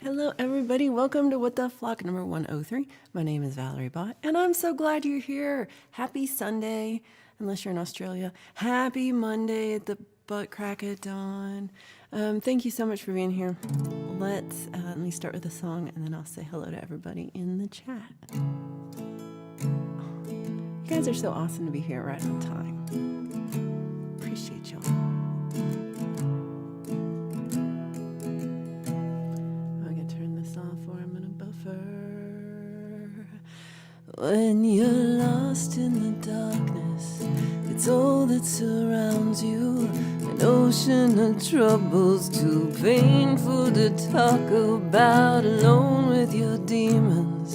Hello, everybody. Welcome to What the Flock number 103. My name is Valerie Bott, and I'm so glad you're here. Happy Sunday, unless you're in Australia. Happy Monday at the butt crack of dawn. Thank you so much for being here. Let me start with a song, and then I'll say hello to everybody in the chat. You guys are so awesome to be here right on time. Appreciate y'all. When you're lost in the darkness, it's all that surrounds you. An ocean of troubles, too painful to talk about. Alone with your demons,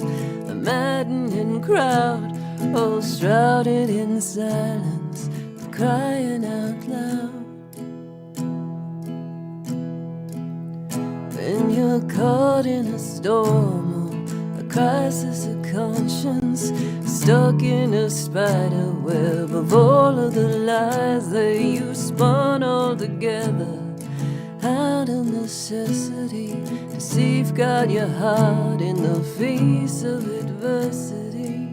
a maddening crowd, all shrouded in silence, crying out loud. When you're caught in a storm, crisis of conscience, stuck in a spider web of all of the lies that you spun all together out of necessity to safeguard your heart in the face of adversity.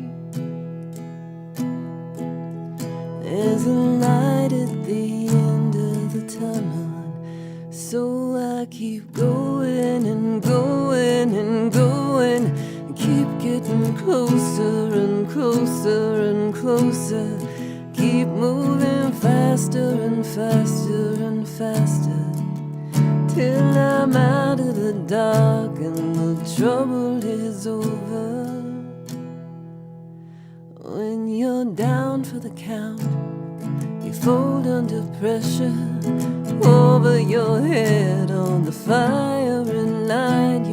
There's a light at the end of the tunnel, so I keep going and going and going. Keep getting closer and closer and closer. Keep moving faster and faster and faster, till I'm out of the dark and the trouble is over. When you're down for the count, you fold under pressure, over your head on the firing line.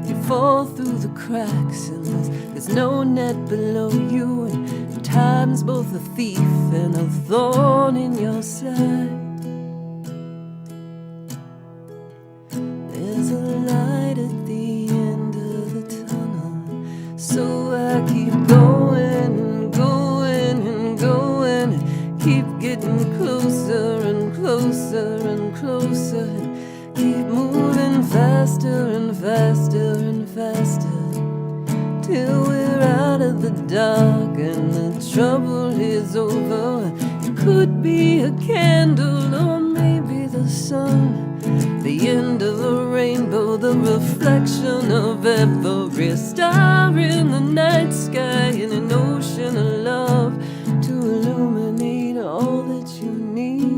You fall through the cracks, and there's no net below you, and time's both a thief and a thorn in your side. There's a light at the end of the tunnel, so I keep going and going and going. Keep getting closer and closer and closer, and keep moving faster and faster and faster, till we're out of the dark and the trouble is over. It could be a candle or maybe the sun, the end of a rainbow, the reflection of every star in the night sky, in an ocean of love to illuminate all that you need.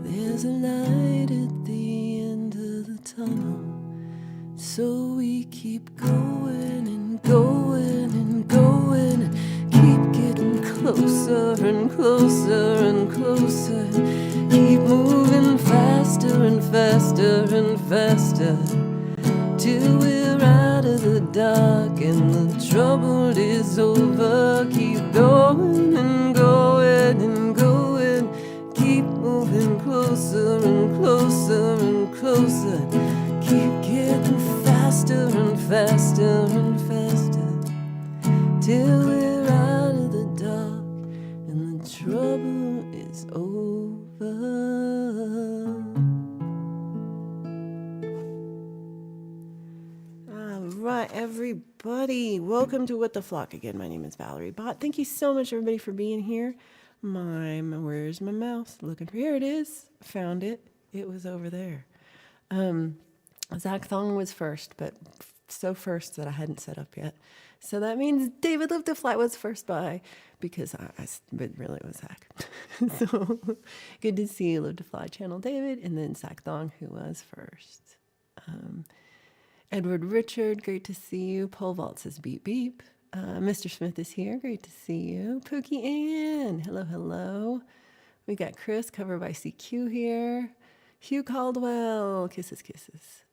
There's a light at the end of the tunnel, so we keep going and going and going, and keep getting closer and closer and closer. Keep moving faster and faster and faster, till we're out of the dark and the trouble is over. Keep going and going and going. Keep moving closer and closer and closer. Keep getting faster and faster and faster, till we're out of the dark and the trouble is over. All right, everybody. Welcome to What the Flock again. My name is Valerie Bott. Thank you so much, everybody, for being here. Where's my mouse? Looking for, here it is. Found it. It was over there. Zach Thong was first, but so first that I hadn't set up yet. So that means David Live to Fly was first by, because but really it was Zach. So good to see you, Live to Fly channel, David, and then Zach Thong, who was first. Edward Richard, great to see you. Pole Vault says beep beep. Mr. Smith is here. Great to see you. Pookie Ann. Hello, hello. We got Chris, covered by CQ here. Hugh Caldwell. Kisses, kisses.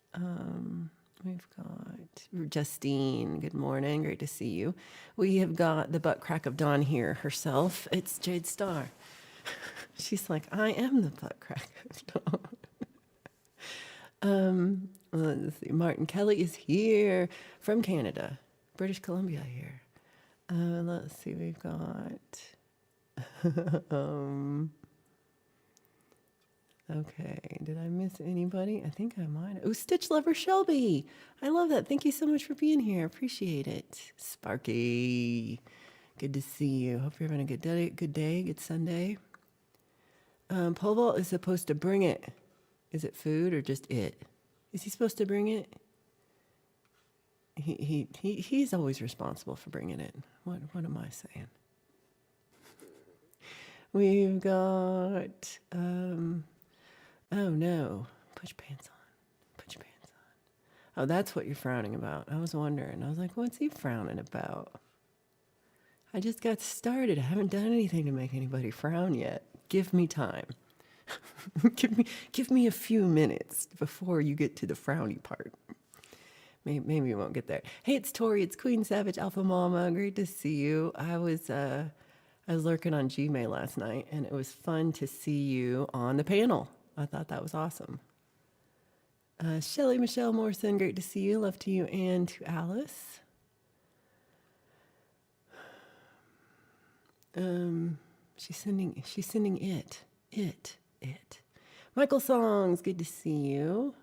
We've got Justine. Good morning. Great to see you. We have got the butt crack of dawn here herself. It's Jade Starr. She's like, I am the butt crack of dawn. Let's see. Martin Kelly is here from Canada. British Columbia here. Let's see, we've got Okay, did I miss anybody? I think I might. Oh, Stitch Lover Shelby. I love that. Thank you so much for being here. Appreciate it. Sparky. Good to see you. Hope you're having a good day, good Sunday. Pole vault is supposed to bring it. Is it food or just it? Is he supposed to bring it? He's always responsible for bringing it. What am I saying? We've got oh no, put your pants on. Put your pants on. Oh, that's what you're frowning about. I was wondering. I was like, what's he frowning about? I just got started. I haven't done anything to make anybody frown yet. Give me time. give me a few minutes before you get to the frowny part. Maybe we won't get there. Hey, it's Tori. It's Queen Savage Alpha Mama. Great to see you. I was lurking on Gmail last night, and it was fun to see you on the panel. I thought that was awesome. Shelly Michelle Morrison, great to see you. Love to you and to Alice. She's sending it. Michael Songs, good to see you.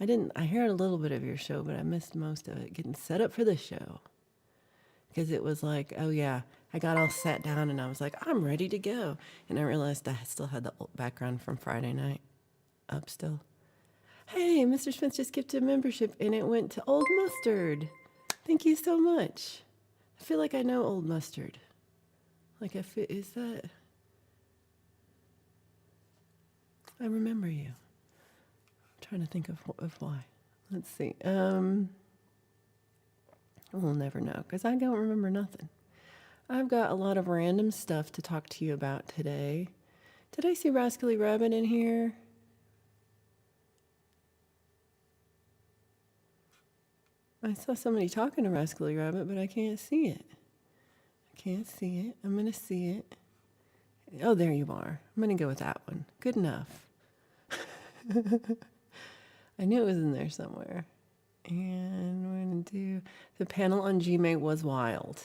I heard a little bit of your show, but I missed most of it, getting set up for the show. Because it was like, oh yeah, I got all sat down and I was like, I'm ready to go. And I realized I still had the old background from Friday night up still. Hey, Mr. Smith just gifted a membership and it went to Old Mustard. Thank you so much. I feel like I know Old Mustard. Like, is that? I remember you. I'm trying to think of why. Let's see. We'll never know because I don't remember nothing. I've got a lot of random stuff to talk to you about today. Did I see Rascally Rabbit in here? I saw somebody talking to Rascally Rabbit, but I can't see it. I'm going to see it. Oh, there you are. I'm going to go with that one. Good enough. I knew it was in there somewhere. And we're going to do... The panel on Gmail was wild.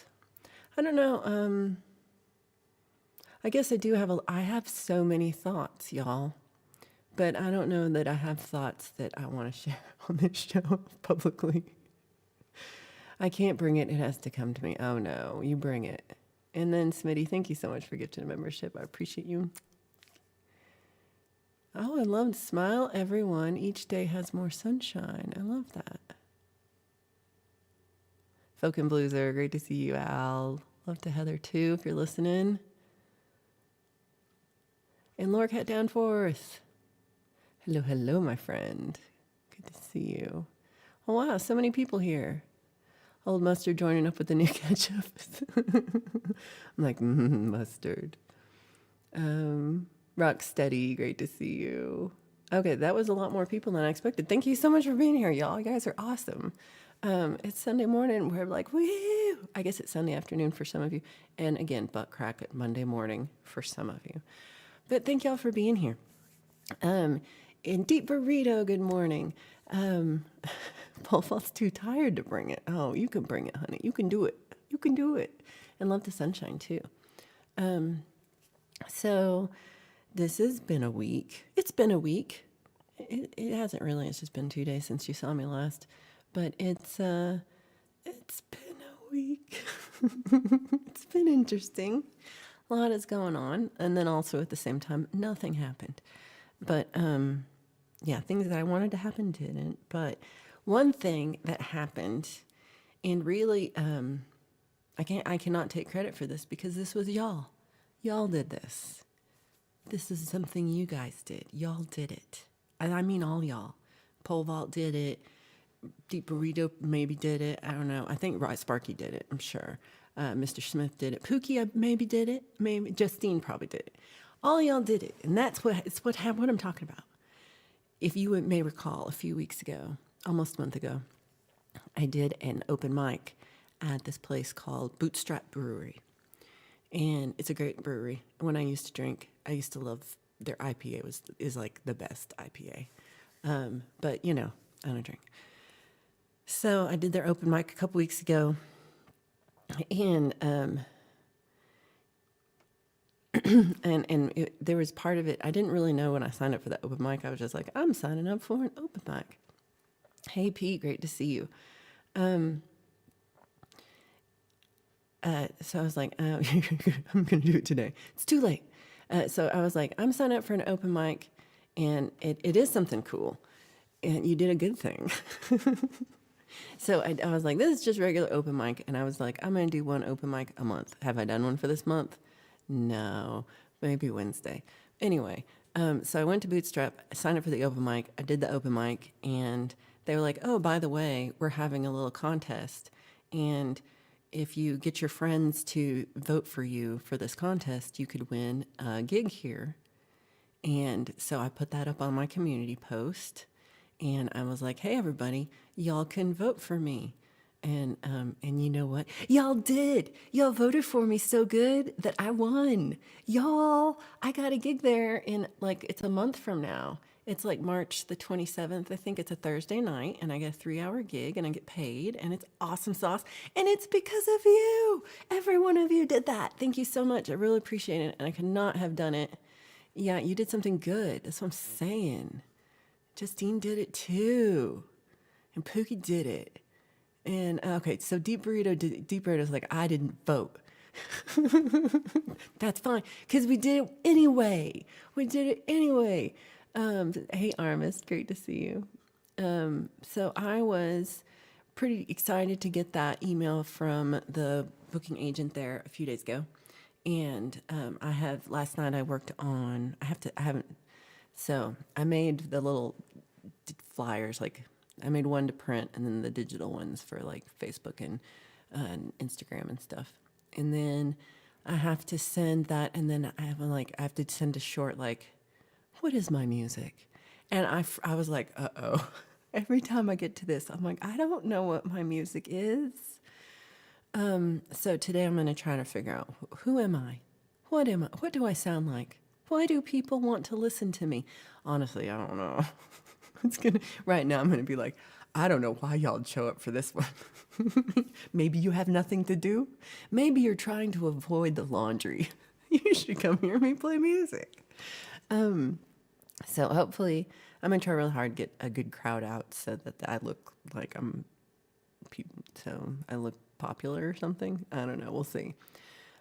I don't know. I guess I have so many thoughts, y'all. But I don't know that I have thoughts that I want to share on this show publicly. I can't bring it. It has to come to me. Oh, no. You bring it. And then, Smitty, thank you so much for gifting a membership. I appreciate you. Oh, I love Smile, everyone. Each day has more sunshine. I love that. Folk and Blueser, great to see you, Al. Love to Heather, too, if you're listening. And Lorcat Danforth. Hello, my friend. Good to see you. Oh, wow, so many people here. Old Mustard joining up with the new ketchup. I'm like, mustard. Rocksteady, great to see you. Okay, that was a lot more people than I expected. Thank you so much for being here, y'all. You guys are awesome. It's Sunday morning. We're like, woo! I guess it's Sunday afternoon for some of you. And again, butt crack at Monday morning for some of you. But thank y'all for being here. And Deep Burrito, good morning. Paul Falt's too tired to bring it. Oh, you can bring it, honey. You can do it. And love the sunshine, too. So this has been a week. It's been a week. It hasn't really. It's just been 2 days since you saw me last. But it's been a week. It's been interesting. A lot is going on. And then also at the same time, nothing happened. But, yeah, things that I wanted to happen didn't. But one thing that happened, and really, I cannot take credit for this because this was y'all. Y'all did this. This is something you guys did. Y'all did it. And I mean all y'all. Pole Vault did it. Deep Burrito maybe did it. I don't know. I think Sparky did it, I'm sure. Mr. Smith did it. Pookie maybe did it. Maybe Justine probably did it. All y'all did it. And that's what I'm talking about. If you may recall, a few weeks ago, almost a month ago, I did an open mic at this place called Bootstrap Brewery. And it's a great brewery. When I used to drink, I used to love their IPA is like the best IPA. But, you know, I don't drink. So I did their open mic a couple weeks ago. And there was part of it, I didn't really know when I signed up for the open mic. I was just like, I'm signing up for an open mic. Hey, Pete, great to see you. So I was like, I'm going to do it today. It's too late. So I was like, I'm signing up for an open mic, and it is something cool. And you did a good thing. So I was like, this is just regular open mic. And I was like, I'm going to do one open mic a month. Have I done one for this month? No, maybe Wednesday. Anyway, so I went to Bootstrap, I signed up for the open mic. I did the open mic, and they were like, oh, by the way, we're having a little contest. And if you get your friends to vote for you for this contest, you could win a gig here. And so I put that up on my community post, and I was like, hey, everybody, y'all can vote for me. And you know what? Y'all did. Y'all voted for me so good that I won. Y'all, I got a gig there in like, it's a month from now. It's like March the 27th. I think it's a Thursday night, and I get a 3-hour gig, and I get paid, and it's awesome sauce. And it's because of you. Every one of you did that. Thank you so much. I really appreciate it. And I could not have done it. Yeah, you did something good. That's what I'm saying. Justine did it too. And Pookie did it. And okay, so Deep Burrito's like, I didn't vote. That's fine, because we did it anyway. We did it anyway. Hey, Armis, great to see you. So I was pretty excited to get that email from the booking agent there a few days ago. And last night I worked on, so I made the little flyers, like I made one to print and then the digital ones for like Facebook and Instagram and stuff. And then I have to send that, and then I have to send a short, like, what is my music? And I was like, uh-oh. Every time I get to this, I'm like, I don't know what my music is. So today I'm going to try to figure out, who am I? What am I? What do I sound like? Why do people want to listen to me? Honestly, I don't know. Right now I'm going to be like, I don't know why y'all show up for this one. Maybe you have nothing to do. Maybe you're trying to avoid the laundry. You should come hear me play music. So hopefully I'm going to try really hard to get a good crowd out so that I look like I look popular or something. I don't know. We'll see.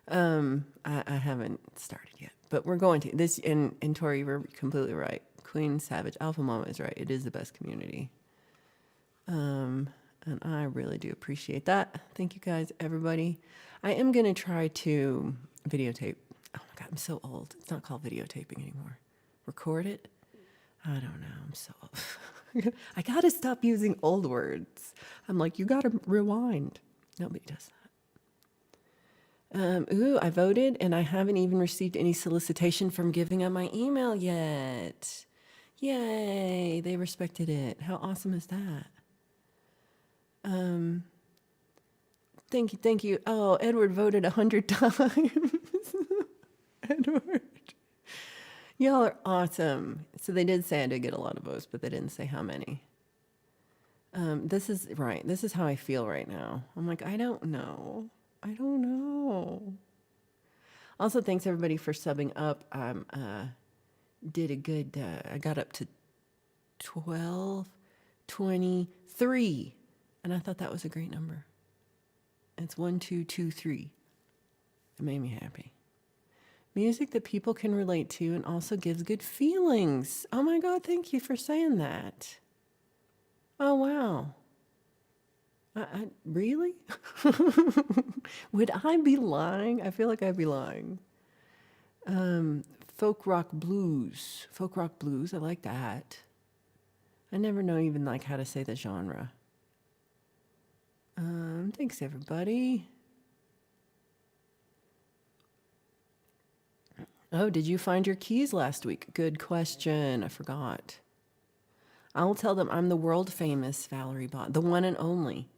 I haven't started yet, but we're going to. This, and Tori, you were completely right. Queen Savage Alpha Mama is right. It is the best community. And I really do appreciate that. Thank you guys, everybody. I am going to try to videotape. Oh my God, I'm so old. It's not called videotaping anymore. Record it? I don't know. I'm so old. I got to stop using old words. I'm like, you got to rewind. Nobody does that. I voted, and I haven't even received any solicitation from giving up my email yet. Yay, they respected it. How awesome is that? Thank you. Oh, Edward voted 100 times. Edward. Y'all are awesome. So they did say I did get a lot of votes, but they didn't say how many. This is right. This is how I feel right now. I'm like, I don't know. Also, thanks everybody for subbing up. Did a good, I got up to 1223, and I thought that was a great number. It's 1223. It made me happy. Music that people can relate to and also gives good feelings. Oh my God, thank you for saying that. Oh, wow. I really? Would I be lying? I feel like I'd be lying. Folk rock blues. Folk rock blues, I like that. I never know even like how to say the genre. Thanks everybody. Oh, did you find your keys last week? Good question. I forgot. I'll tell them I'm the world famous Valerie bot, the one and only.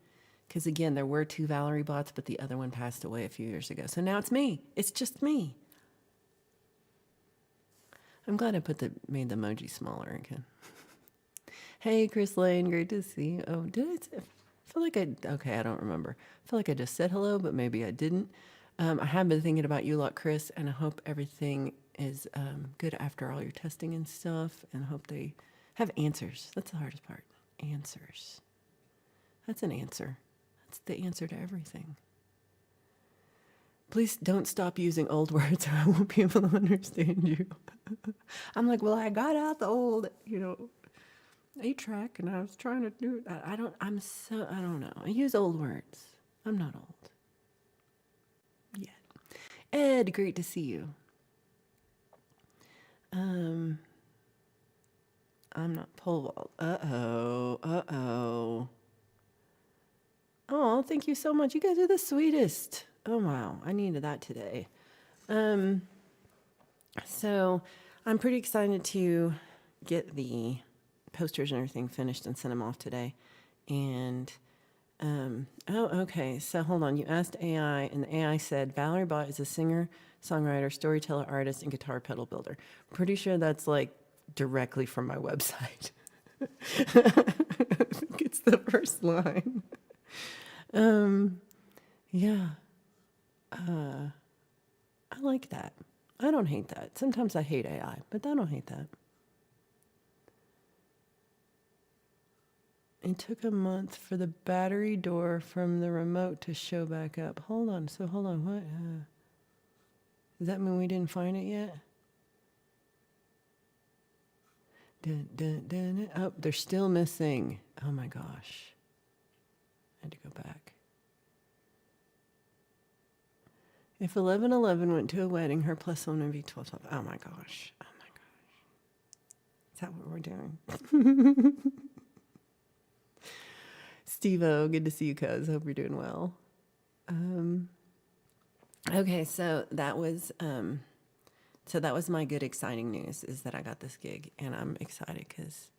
Because again, there were 2 Valerie bots, but the other one passed away a few years ago. So now it's me. It's just me. I'm glad I made the emoji smaller again. Hey, Chris Lane, great to see you. Oh, did I feel like okay, I don't remember. I feel like I just said hello, but maybe I didn't. I have been thinking about you a lot, Chris, and I hope everything is good after all your testing and stuff, and I hope they have answers. That's the hardest part. Answers. That's an answer. That's the answer to everything. Please don't stop using old words or I won't be able to understand you. I'm like, well, I got out the old, 8-track and I was trying to do it. I don't know. I use old words. I'm not old yet. Ed, great to see you. I'm not pole vault. Uh-oh. Oh, thank you so much. You guys are the sweetest. Oh, wow. I needed that today. So I'm pretty excited to get the posters and everything finished and send them off today. And, okay. So hold on. You asked AI, and the AI said Valerie Bott is a singer, songwriter, storyteller, artist, and guitar pedal builder. Pretty sure that's like directly from my website. I think it's the first line. Yeah. I like that. I don't hate that. Sometimes I hate AI, but I don't hate that. It took a month for the battery door from the remote to show back up. Hold on. What? Does that mean we didn't find it yet? Oh, they're still missing. Oh my gosh. I had to go back. If 1111 went to a wedding, her plus one would be 1212. Oh my gosh. Oh my gosh. Is that what we're doing? Steve-O, good to see you, cuz. Hope you're doing well. Okay, so that was my good exciting news, is that I got this gig, and I'm excited because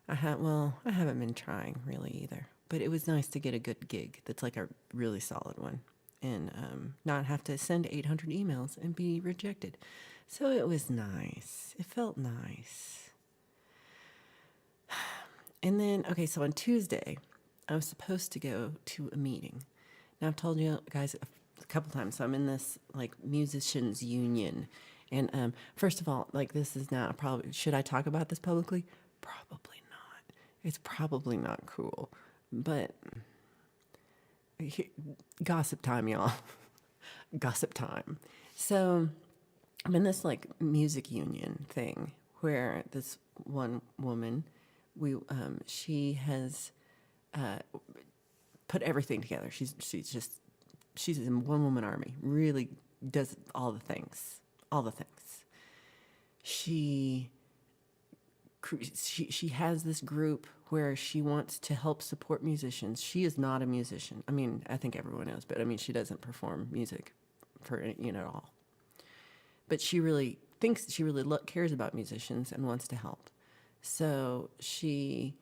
I haven't been trying really either, but it was nice to get a good gig that's like a really solid one, and not have to send 800 emails and be rejected. So it was nice. It felt nice. And then, okay, so on Tuesday, I was supposed to go to a meeting. Now, I've told you guys a couple times, so I'm in this like musicians union. And first of all, like, this is not probably, should I talk about this publicly? Probably not. It's probably not cool. But gossip time, y'all. Gossip time. So I'm in this like music union thing where this one woman, she has put everything together. She's a one woman army. Really does all the things. She has this group where she wants to help support musicians. She is not a musician. I mean, I think everyone knows, but I mean, she doesn't perform music for at all. But she really cares about musicians and wants to help. So she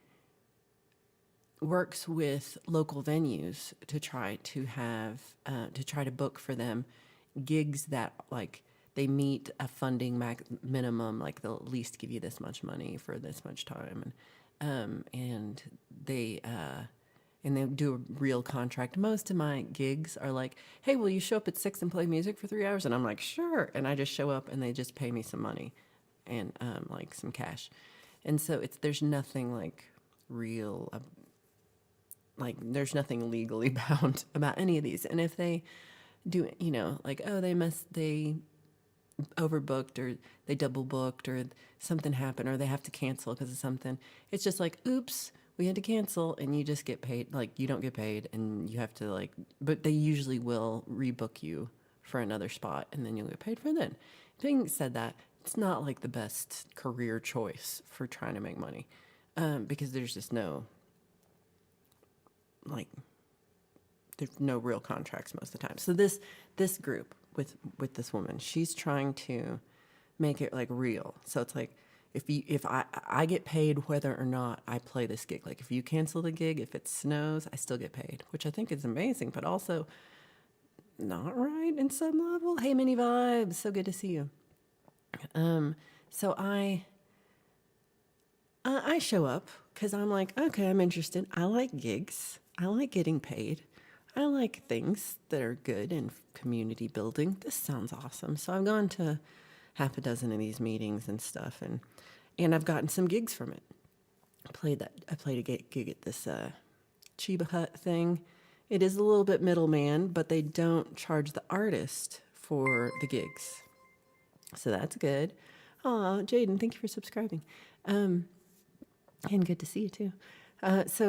works with local venues to try to book for them gigs that like they meet a funding minimum, like they'll at least give you this much money for this much time, and they do a real contract. Most of my gigs are like, hey, will you show up at 6 and play music for 3 hours? And I'm like, sure. And I just show up and they just pay me some money and like some cash. And so there's nothing like real, like there's nothing legally bound about any of these. And if they do, like, oh, they overbooked or they double booked or something happened or they have to cancel because of something, it's just like, oops, we had to cancel, and you just get paid. Like, you don't get paid and you have to like, but they usually will rebook you for another spot and then you'll get paid for then. Being said that, it's not like the best career choice for trying to make money, because there's just no real contracts most of the time. So this group with this woman, she's trying to make it like real. So it's like, if I get paid whether or not I play this gig. Like, if you cancel the gig, if it snows, I still get paid, which I think is amazing, but also not right in some level. Hey, Mini Vibes, so good to see you. So I show up because I'm like, okay, I'm interested. I like gigs. I like getting paid. I like things that are good in community building. This sounds awesome. So I've gone to half a dozen of these meetings and stuff, and I've gotten some gigs from it. I played a gig at this Chiba Hut thing. It is a little bit middleman, but they don't charge the artist for the gigs. So that's good. Oh, Jaden, thank you for subscribing. And good to see you too. I've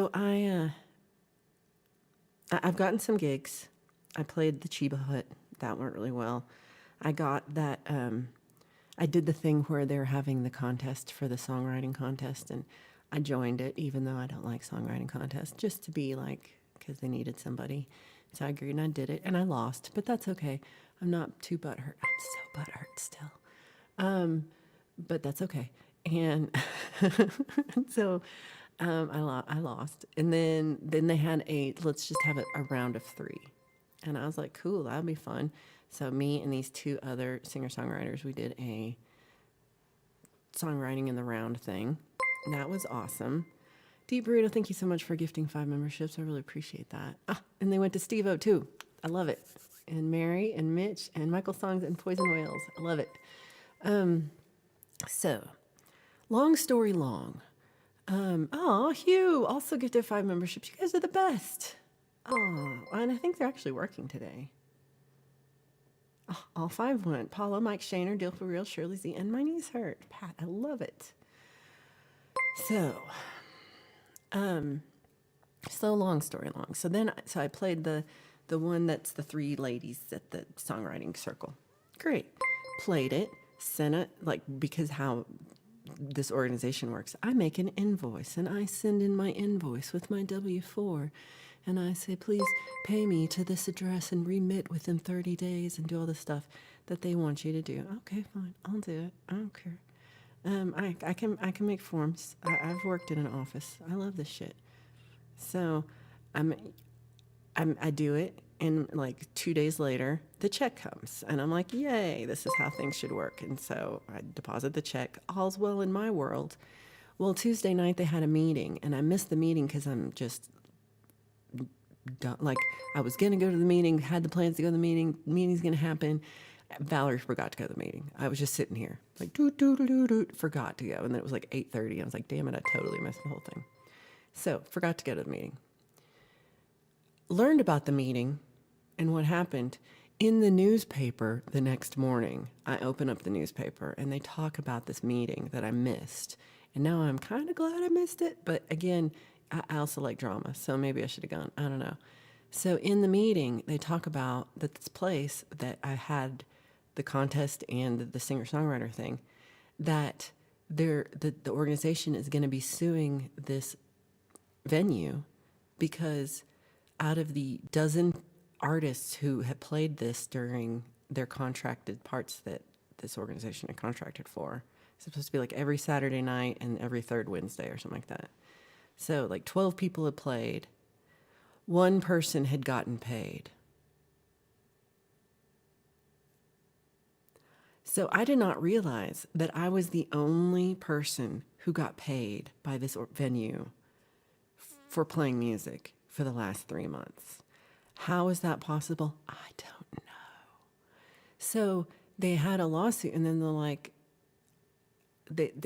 gotten some gigs. I played the Chiba Hut. That went really well. I got that. I did the thing where they're having the contest for the songwriting contest, and I joined it, even though I don't like songwriting contests, just to be like, because they needed somebody. So I agreed and I did it, and I lost, but that's okay. I'm not too butthurt. I'm so butthurt still. But that's okay. And so I lost. And then they had let's just have a round of 3. And I was like, cool, that'll be fun. So me and these 2 other singer-songwriters, we did a songwriting in the round thing. And that was awesome. Deep Burrito, thank you so much for gifting 5 memberships. I really appreciate that. And they went to Steve-O too. I love it. And Mary and Mitch and Michael Songs and Poison Whales. I love it. So, long story long. Hugh also gifted 5 memberships. You guys are the best. Oh, and I think they're actually working today. Oh, all 5 went. Paula, Mike Shaner, Deal for Real, Shirley Z, and My Knees Hurt. Pat, I love it. So long story long. So I played the one that's the 3 ladies at the songwriting circle. Great. Played it, sent it, because how this organization works. I make an invoice and I send in my invoice with my W-4. And I say, please pay me to this address and remit within 30 days and do all the stuff that they want you to do. Okay, fine. I'll do it. I don't care. I can make forms. I've worked in an office. I love this shit. So I do it, and 2 days later, the check comes, and I'm like, yay, this is how things should work. And so I deposit the check. All's well in my world. Well, Tuesday night they had a meeting, and I missed the meeting because I'm just done. I was gonna go to the meeting, had the plans to go to the meeting. Meeting's gonna happen. Valerie forgot to go to the meeting. I was just sitting here, forgot to go. And then it was 8:30. I was like, damn it, I totally missed the whole thing. So, forgot to go to the meeting. Learned about the meeting and what happened in the newspaper the next morning. I open up the newspaper and they talk about this meeting that I missed. And now I'm kind of glad I missed it. But again, I also like drama, so maybe I should have gone. I don't know. So in the meeting, they talk about that this place that I had the contest and the singer-songwriter thing, that the organization is going to be suing this venue because out of the dozen artists who had played this during their contracted parts that this organization had contracted for, it's supposed to be every Saturday night and every 3rd Wednesday or something like that. So 12 people had played. 1 person had gotten paid. So I did not realize that I was the only person who got paid by this venue for playing music for the last 3 months. How is that possible? I don't know. So they had a lawsuit, and then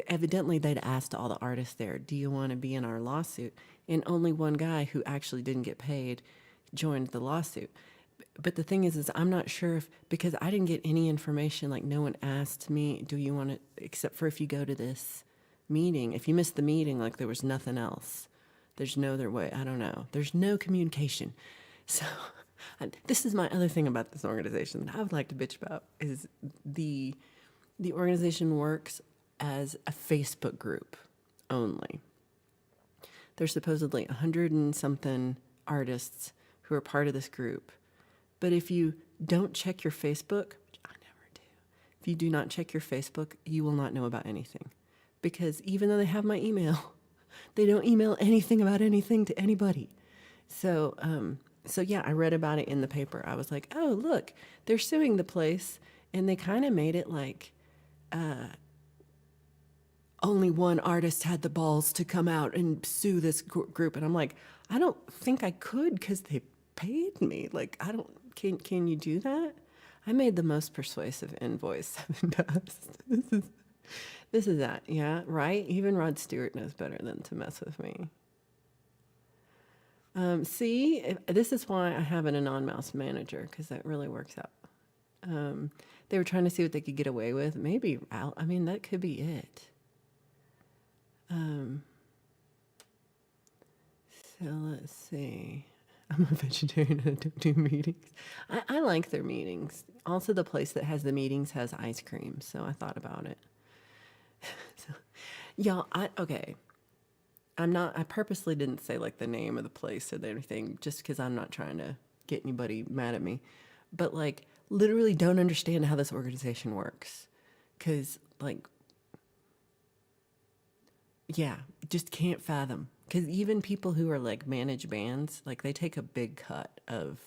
evidently they'd asked all the artists there, do you want to be in our lawsuit? And only 1 guy who actually didn't get paid joined the lawsuit. But the thing is I'm not sure because I didn't get any information, no one asked me, do you want to, except for if you go to this meeting. If you missed the meeting, there was nothing else. There's no other way. I don't know. There's no communication. So this is my other thing about this organization that I would like to bitch about is the organization works as a Facebook group only. There's supposedly 100 and something artists who are part of this group. But if you don't check your Facebook, which I never do, if you do not check your Facebook, you will not know about anything. Because even though they have my email, they don't email anything about anything to anybody. So yeah, I read about it in the paper. I was like, oh, look, they're suing the place. And they kind of made it only 1 artist had the balls to come out and sue this group. And I'm like, I don't think I could because they paid me. Like, I don't, can you do that? I made the most persuasive invoice 7 does. This is that, yeah, right? Even Rod Stewart knows better than to mess with me. See, this is why I have an anonymous manager, because that really works out. They were trying to see what they could get away with. Maybe, I mean, that could be it. So let's see. I'm a vegetarian and I don't do meetings. I like their meetings. Also, the place that has the meetings has ice cream, so I thought about it. So, y'all, okay. I purposely didn't say like the name of the place or anything, just because I'm not trying to get anybody mad at me. But like, literally don't understand how this organization works. Because, like, yeah, just can't fathom. Because even people who are like manage bands, like they take a big cut of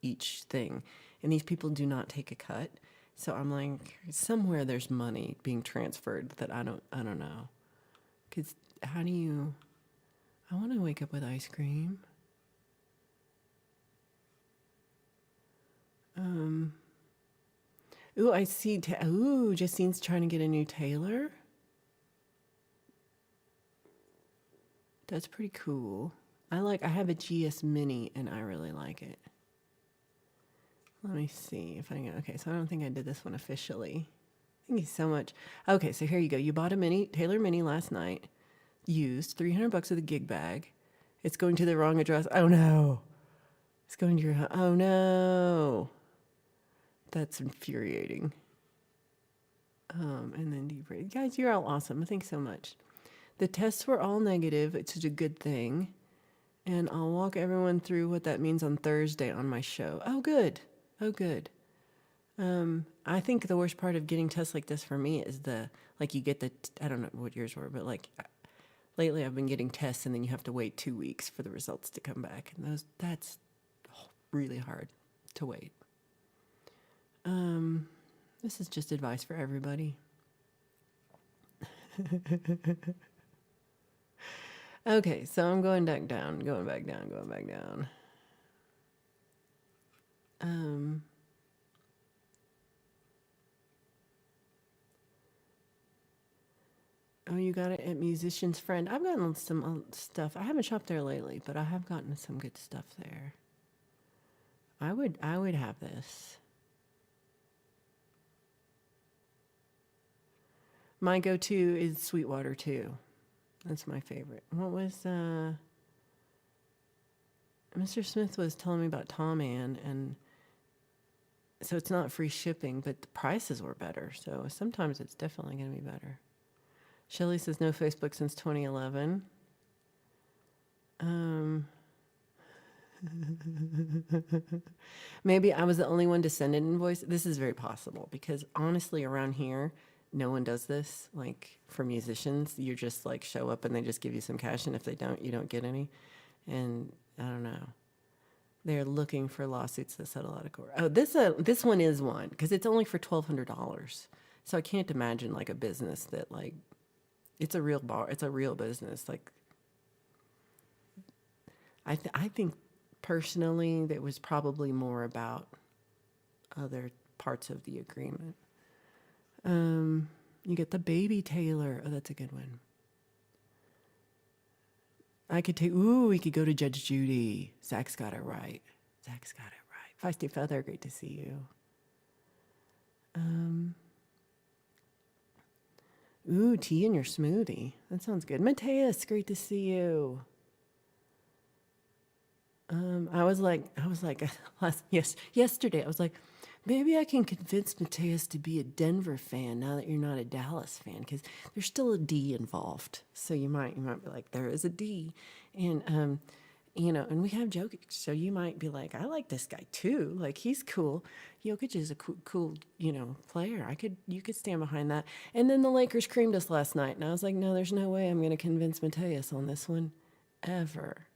each thing. And these people do not take a cut. So I'm like, somewhere there's money being transferred that I don't know. Because how do you, I want to wake up with ice cream. Ooh, I see, ooh, Justine's trying to get a new tailor. That's pretty cool. I have a GS Mini and I really like it. Let me see if I can, okay, so I don't think I did this one officially. Thank you so much. Okay, so here you go. You bought a Taylor Mini last night, used $300 with a gig bag. It's going to the wrong address. Oh no. It's going to your, oh no. That's infuriating. And then deep breath. Guys, you're all awesome. Thanks so much. The tests were all negative. It's such a good thing. And I'll walk everyone through what that means on Thursday on my show. Oh, good. Oh, good. I think the worst part of getting tests like this for me is like you get I don't know what yours were, but like lately I've been getting tests and then you have to wait 2 weeks for the results to come back. And that's really hard to wait. This is just advice for everybody. Okay, so I'm going back down, going back down. Oh, you got it at Musician's Friend. I've gotten some stuff. I haven't shopped there lately, but I have gotten some good stuff there. I would have this. My go-to is Sweetwater too. That's my favorite. What was Mr. Smith was telling me about Tom Ann, and so it's not free shipping, but the prices were better. So sometimes it's definitely going to be better. Shelly says no Facebook since 2011. Maybe I was the only one to send an invoice. This is very possible because honestly, around here, no one does this. Like for musicians, you just like show up and they just give you some cash, and if they don't, you don't get any. And I don't know. They're looking for lawsuits that settle out of court. Oh, this one is one because it's only for $1,200. So I can't imagine like a business that like it's a real bar. It's a real business. Like I think personally that was probably more about other parts of the agreement. You get the baby Taylor. Oh, that's a good one. We could go to Judge Judy. Zach's got it right. Feisty Feather, great to see you. Tea in your smoothie. That sounds good. Mateus, great to see you. I was like, yesterday, I was like, maybe I can convince Mateus to be a Denver fan now that you're not a Dallas fan, because there's still a D involved. So you might be like, there is a D, and and we have Jokic, so you might be like, I like this guy too, like he's cool. Jokic is a cool, player. You could stand behind that. And then the Lakers creamed us last night, and I was like, no, there's no way I'm going to convince Mateus on this one, ever.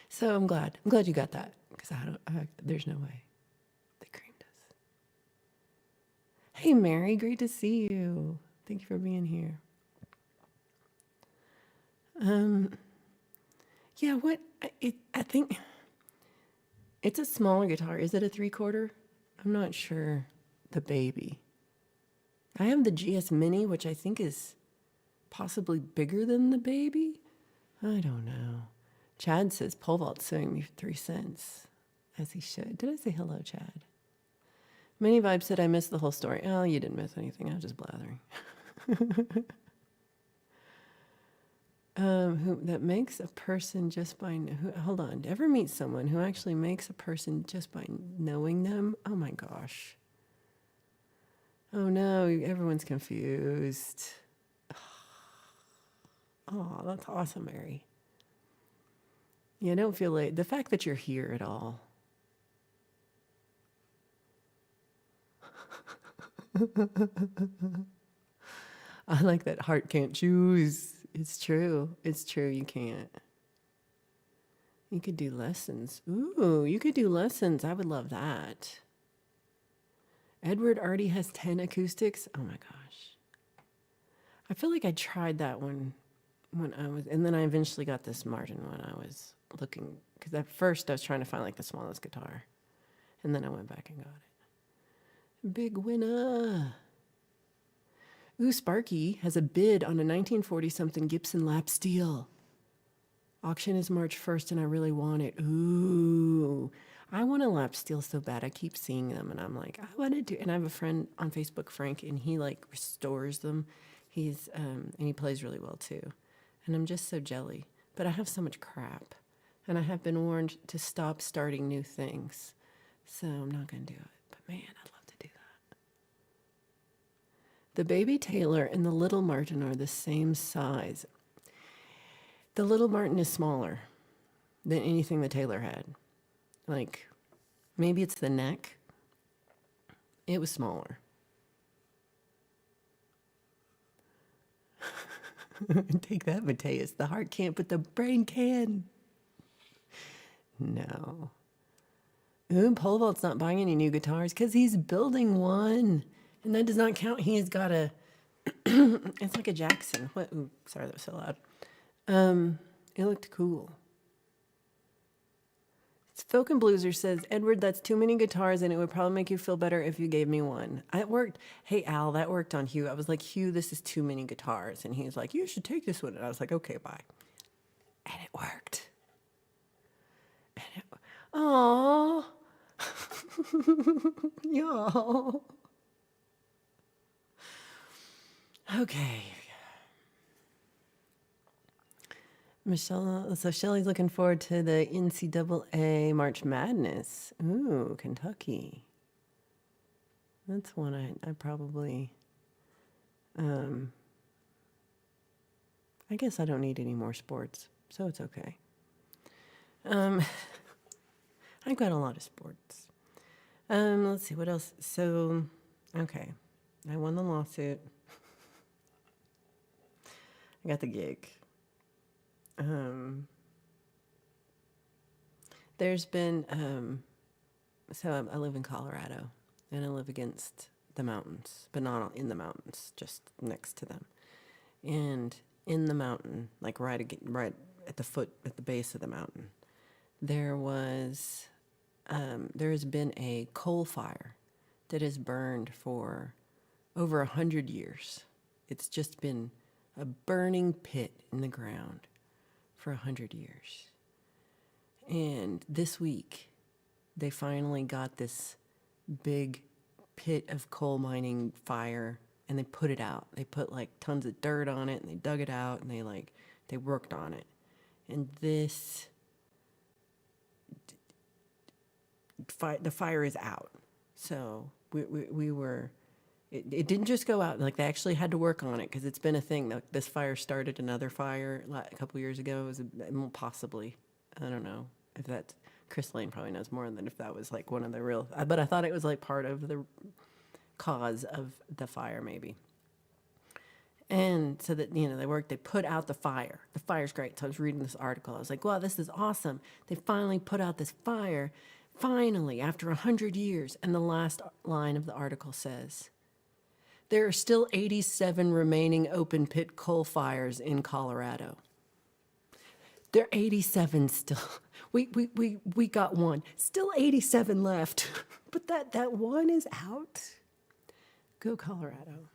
So I'm glad you got that, because there's no way they creamed us. Hey Mary, great to see you. Thank you for being here. Yeah, I think it's a smaller guitar. Is it a 3/4? I'm not sure. The baby. I have the GS Mini, which I think is possibly bigger than the baby. I don't know. Chad says pole vault's suing me for 3 cents, as he should. Did I say hello, Chad? Mini Vibe said I missed the whole story. Oh, you didn't miss anything. I was just blathering. Who that makes a person just by hold on. Ever meet someone who actually makes a person just by knowing them? Oh my gosh. Oh no, everyone's confused. Oh, that's awesome, Mary. Yeah, don't feel late. The fact that you're here at all. I like that heart can't choose. It's true. It's true. You can't. You could do lessons. Ooh, you could do lessons. I would love that. Edward already has 10 acoustics. Oh my gosh. I feel like I tried that one when I was, and then I eventually got this Martin when I was looking, because at first I was trying to find like the smallest guitar, and then I went back and got it. Big winner. Ooh, Sparky has a bid on a 1940-something Gibson lap steel. Auction is March 1st, and I really want it. Ooh, I want a lap steel so bad. I keep seeing them, and I'm like, I want to do. And I have a friend on Facebook, Frank, and he like restores them. He's and he plays really well too. And I'm just so jelly. But I have so much crap, and I have been warned to stop starting new things, so I'm not gonna do it. But man, I'd love to do that. The Baby Taylor and the Little Martin are the same size. The Little Martin is smaller than anything the Taylor had. Like, maybe it's the neck. It was smaller. Take that, Mateus. The heart can't, but the brain can. No. Ooh, Pole Vault's not buying any new guitars because he's building one. And that does not count. He's got a... it's like a Jackson. What? Ooh, sorry, that was so loud. It looked cool. Folk and Blueser says, Edward, that's too many guitars, and it would probably make you feel better if you gave me one. It worked. Hey, Al, that worked on Hugh. I was like, Hugh, this is too many guitars. And he's like, you should take this one. And I was like, okay, bye. And it worked. Aww. Y'all. Okay. Michelle, so Shelly's looking forward to the NCAA March Madness. Ooh, Kentucky. That's one I probably, I guess I don't need any more sports, so it's okay. I've got a lot of sports. Let's see, what else? So, okay, I won the lawsuit. I got the gig. There's been, so I live in Colorado, and I live against the mountains, but not in the mountains, just next to them. And in the mountain, like right at the foot, at the base of the mountain, there has been a coal fire that has burned for over 100 years. It's just been a burning pit in the ground for 100 years. And this week, they finally got this big pit of coal mining fire, and they put it out. They put like tons of dirt on it, and they dug it out, and they worked on it. And the fire is out. So we were, it didn't just go out. Like, they actually had to work on it, because it's been a thing. This fire started another fire a couple years ago. It was possibly, I don't know if that's, Chris Lane probably knows more than if that was like one of the real, but I thought it was like part of the cause of the fire, maybe. And so that, they put out the fire. The fire's great. So I was reading this article. I was like, wow, this is awesome. They finally put out this fire, finally, after 100 years. And the last line of the article says, there are still 87 remaining open pit coal fires in Colorado. They're 87 still. We got one. Still 87 left. But that one is out. Go Colorado.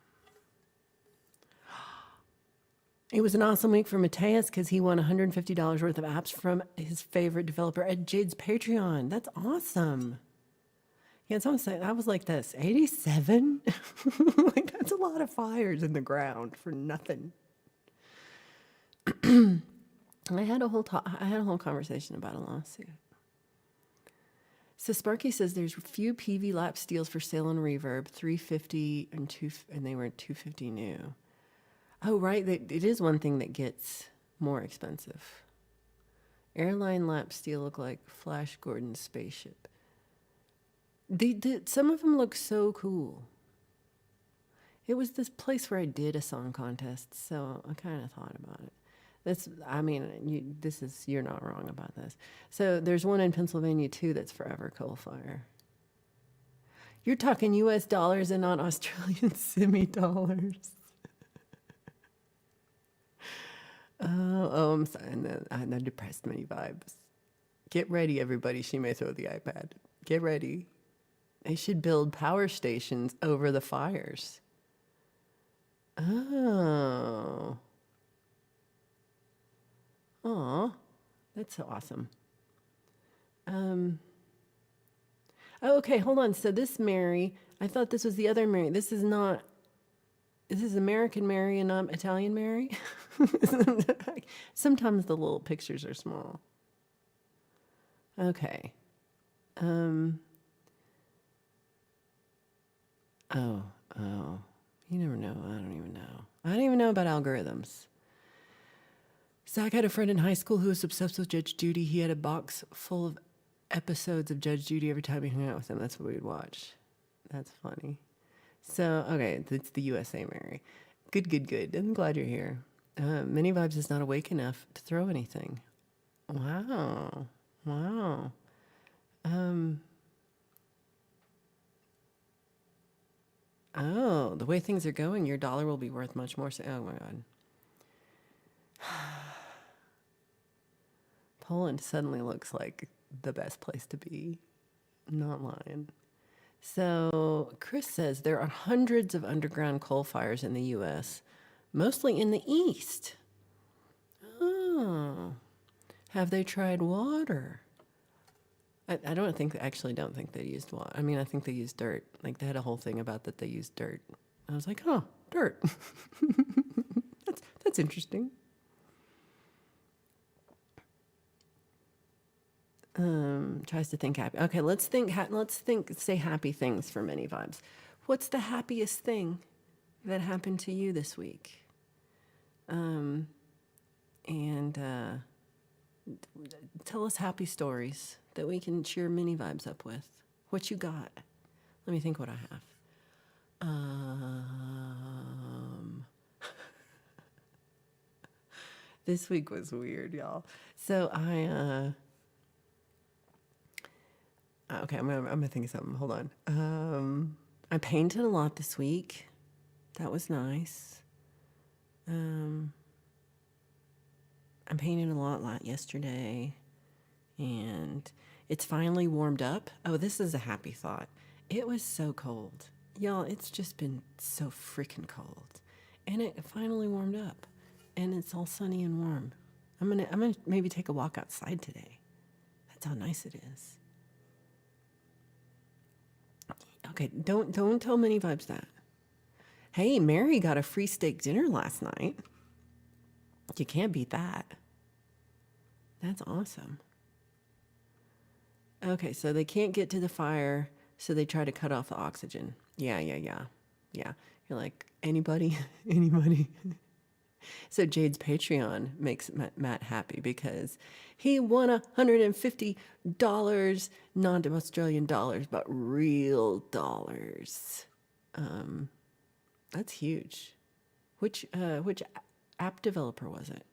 It was an awesome week for Mateus because he won $150 worth of apps from his favorite developer at Jade's Patreon. That's awesome. Yeah, it's almost like, I was like this, 87? Like, that's a lot of fires in the ground for nothing. I had a whole conversation about a lawsuit. So Sparky says there's few PV lap steels for sale on Reverb, 350 and they were 250 new. Oh, right. It is one thing that gets more expensive. Airline lap steel look like Flash Gordon's spaceship. Some of them look so cool. It was this place where I did a song contest, so I kind of thought about it. You're not wrong about this. So there's one in Pennsylvania too that's forever coal fire. You're talking US dollars and not Australian semi-dollars. I'm sorry. And the depressed mini vibes. Get ready, everybody. She may throw the iPad. Get ready. They should build power stations over the fires. Oh. Aw. That's so awesome. Oh, okay, hold on. So this Mary, I thought this was the other Mary. This is not. This is American Mary and not Italian Mary. Sometimes the little pictures are small. Okay. Oh. You never know. I don't even know. I don't even know about algorithms. Zach had a friend in high school who was obsessed with Judge Judy. He had a box full of episodes of Judge Judy every time he hung out with him. That's what we'd watch. That's funny. So, okay, it's the USA Mary. Good. I'm glad you're here. Mini Vibes is not awake enough to throw anything. Wow. Oh, the way things are going, your dollar will be worth much more. Oh my God. Poland suddenly looks like the best place to be. I'm not lying. So Chris says there are hundreds of underground coal fires in the U.S., mostly in the east. Oh, have they tried water? I don't think they used water. I mean, I think they used dirt. Like they had a whole thing about that they used dirt. I was like, oh, dirt. That's interesting. Tries to think happy. Okay, let's say happy things for Mini Vibes. What's the happiest thing that happened to you this week? Tell us happy stories that we can cheer Mini Vibes up with. What you got? Let me think what I have. This week was weird, y'all. So okay, I'm gonna think of something. Hold on. I painted a lot this week. That was nice. I painted a lot yesterday, and it's finally warmed up. Oh, this is a happy thought. It was so cold, y'all. It's just been so freaking cold, and it finally warmed up, and it's all sunny and warm. I'm gonna maybe take a walk outside today. That's how nice it is. Okay, don't tell Mini Vibes that. Hey, Mary got a free steak dinner last night. You can't beat that. That's awesome. Okay, so they can't get to the fire, so they try to cut off the oxygen. Yeah. You're like, anybody? So Jade's Patreon makes Matt happy because he won $150, not Australian dollars, but real dollars. That's huge. Which app developer was it?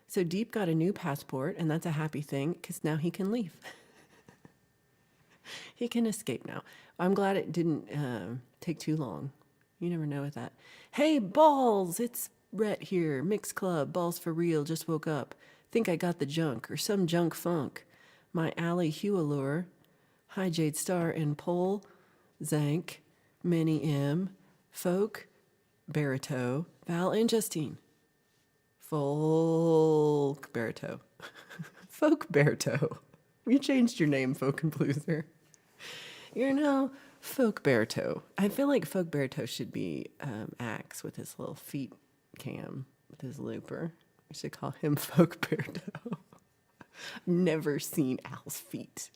So Deep got a new passport, and that's a happy thing because now he can leave. He can escape now. I'm glad it didn't take too long. You never know with that. Hey, Balls, it's Rhett here. Mix Club, Balls for Real, just woke up. Think I got the junk or some junk funk. My alley Hugh allure. Hi Jade Star and Pole. Zank. Minnie M. Folk. Barito. Val and Justine. Folk Barito. Folk Barito. You changed your name, Folk and Blueser. You're now Folk Barito. I feel like Folk Barito should be Axe with his little feet cam, with his looper. We should call him Folk Barito. Never seen Al's feet.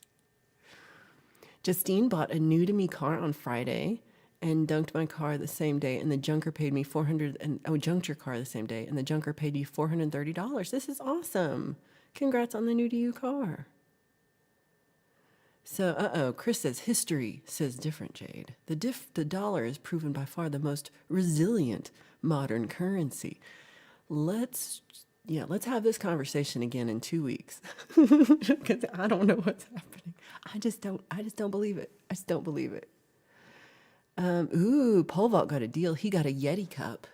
Justine bought a new to me car on Friday and dunked my car the same day, and the junker paid me junked your car the same day, and the junker paid you $430. This is awesome. Congrats on the new to you car. So, Chris says, history says different, Jade. The dollar is proven by far the most resilient modern currency. Let's have this conversation again in 2 weeks. Because I don't know what's happening. I just don't believe it. I just don't believe it. Pole Vault got a deal. He got a Yeti cup.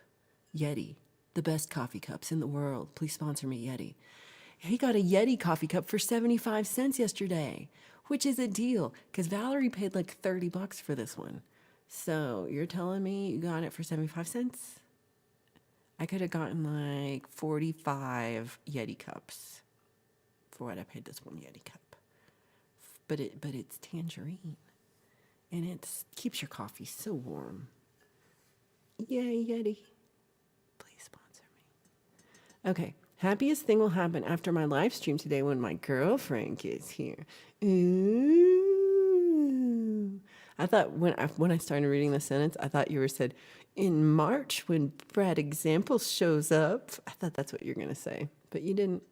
Yeti, the best coffee cups in the world. Please sponsor me, Yeti. He got a Yeti coffee cup for 75 cents yesterday, which is a deal because Valerie paid like $30 for this one. So you're telling me you got it for 75 cents? I could have gotten like 45 Yeti cups for what I paid this one Yeti cup. But it's tangerine. And it keeps your coffee so warm. Yay, Yeti. Please sponsor me. Okay. Happiest thing will happen after my live stream today when my girlfriend gets here. Ooh. I thought when I started reading the sentence, I thought you were said, in March when Brad Example shows up. I thought that's what you were going to say, but you didn't.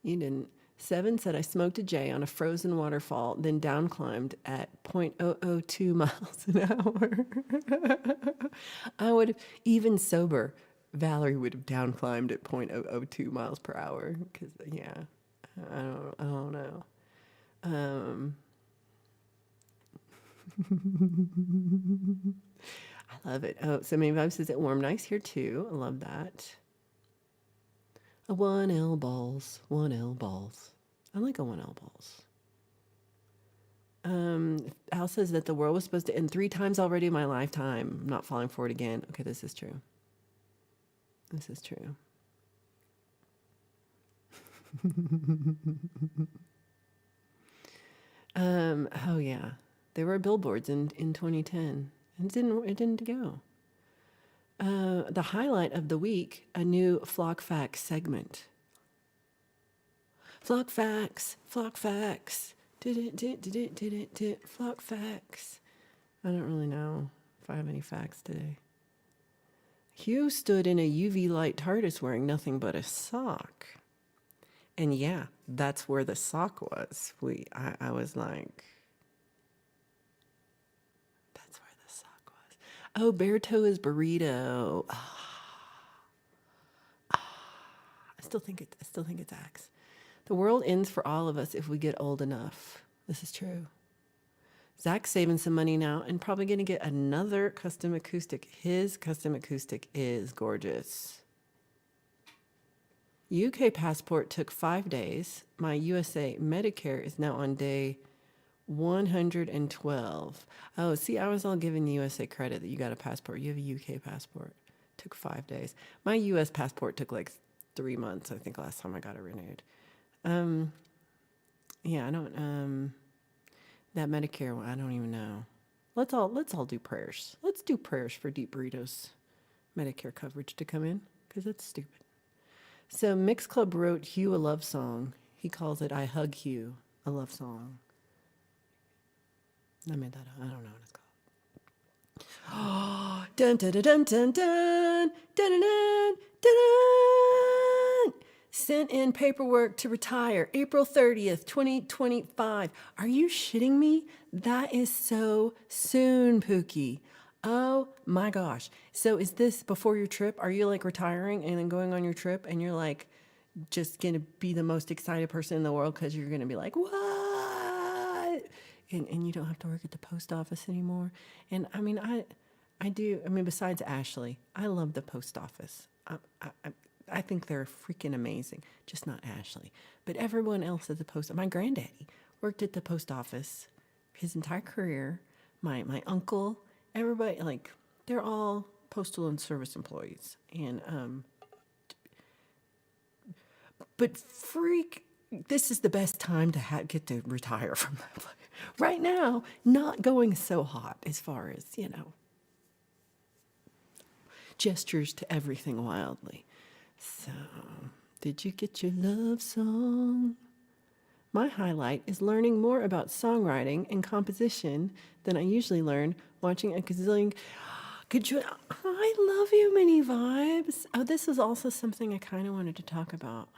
You didn't. 7 said I smoked a J on a frozen waterfall, then down climbed at 0.002 miles an hour. I would have, even sober, Valerie would have down climbed at 0.002 miles per hour. Because, yeah, I don't know. I love it. Oh, so many vibes says it warm nice here too. I love that. A 1L balls. 1L balls. I like a 1L balls. Al says that the world was supposed to end 3 times already in my lifetime. I'm not falling for it again. Okay, this is true. This is true. Oh yeah. There were billboards in 2010. It didn't go. The highlight of the week, a new Flock Facts segment. Flock Facts, Flock Facts, Flock Facts. I don't really know if I have any facts today. Hugh stood in a UV light TARDIS wearing nothing but a sock. And yeah, that's where the sock was. I was like, that's where the sock was. Oh, Berto is burrito. I still think it's Axe. The world ends for all of us if we get old enough. This is true. Zach's saving some money now and probably going to get another custom acoustic. His custom acoustic is gorgeous. UK passport took 5 days. My USA Medicare is now on day 112. Oh, see, I was all giving USA credit that you got a passport. You have a UK passport. Took 5 days. My US passport took like 3 months, I think, last time I got it renewed. Yeah, I don't, that Medicare one, I don't even know. Let's all do prayers. Let's do prayers for Deep Burrito's Medicare coverage to come in, because that's stupid. So Mix Club wrote Hugh a love song. He calls it I Hug Hugh, a love song. I made that up. I don't know what it's called. Oh, dun dun dun dun dun dun dun dun dun dun. Sent in paperwork to retire April 30th, 2025. Are you shitting me? That is so soon, Pookie. Oh my gosh. So is this before your trip? Are you like retiring and then going on your trip and you're like just going to be the most excited person in the world because you're going to be like, what? And you don't have to work at the post office anymore. And I mean, I do. I mean, besides Ashley, I love the post office. I think they're freaking amazing. Just not Ashley. But everyone else at the post, my granddaddy worked at the post office his entire career. My uncle, everybody, like, they're all postal and service employees. And, but this is the best time to get to retire from that place. Right now, not going so hot as far as, gestures to everything wildly. So, did you get your love song? My highlight is learning more about songwriting and composition than I usually learn watching a gazillion. I love you, Mini Vibes. Oh, this is also something I kind of wanted to talk about.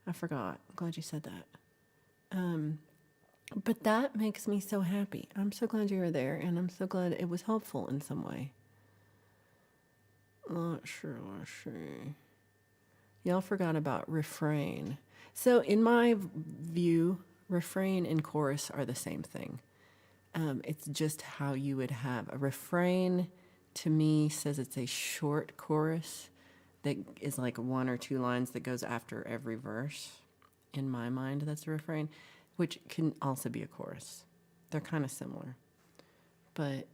I forgot. I'm glad you said that. But that makes me so happy. I'm so glad you were there, and I'm so glad it was helpful in some way. Let's see. Y'all forgot about refrain. So in my view, refrain and chorus are the same thing. It's just how you would have a refrain. To me, says it's a short chorus that is like 1 or 2 lines that goes after every verse. In my mind, that's a refrain, which can also be a chorus. They're kind of similar. But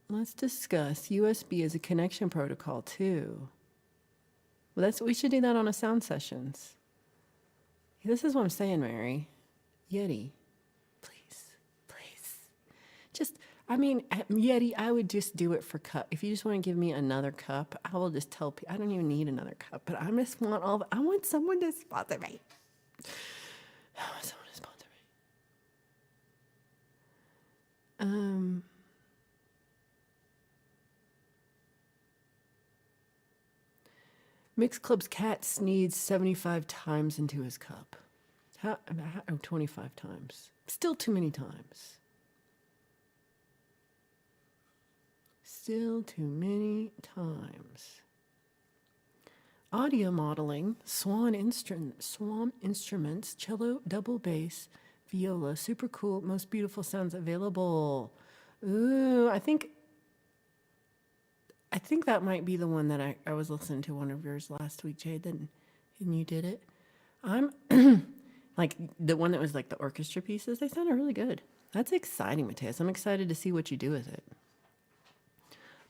let's discuss USB as a connection protocol too. Well, we should do that on a sound sessions. This is what I'm saying, Mary. Yeti, please. Yeti, I would just do it for cup. If you just want to give me another cup, I will just tell people, I don't even need another cup, but I just want I want someone to sponsor me. Mixed Club's cat sneezed 75 times into his cup. 25 times. Still too many times. Still too many times. Audio modeling, Swan Instruments, cello, double bass, viola, super cool, most beautiful sounds available. Ooh, I think that might be the one that I was listening to one of yours last week, Jade, and you did it. I'm like the one that was like the orchestra pieces, they sounded really good. That's exciting, Mateus. I'm excited to see what you do with it.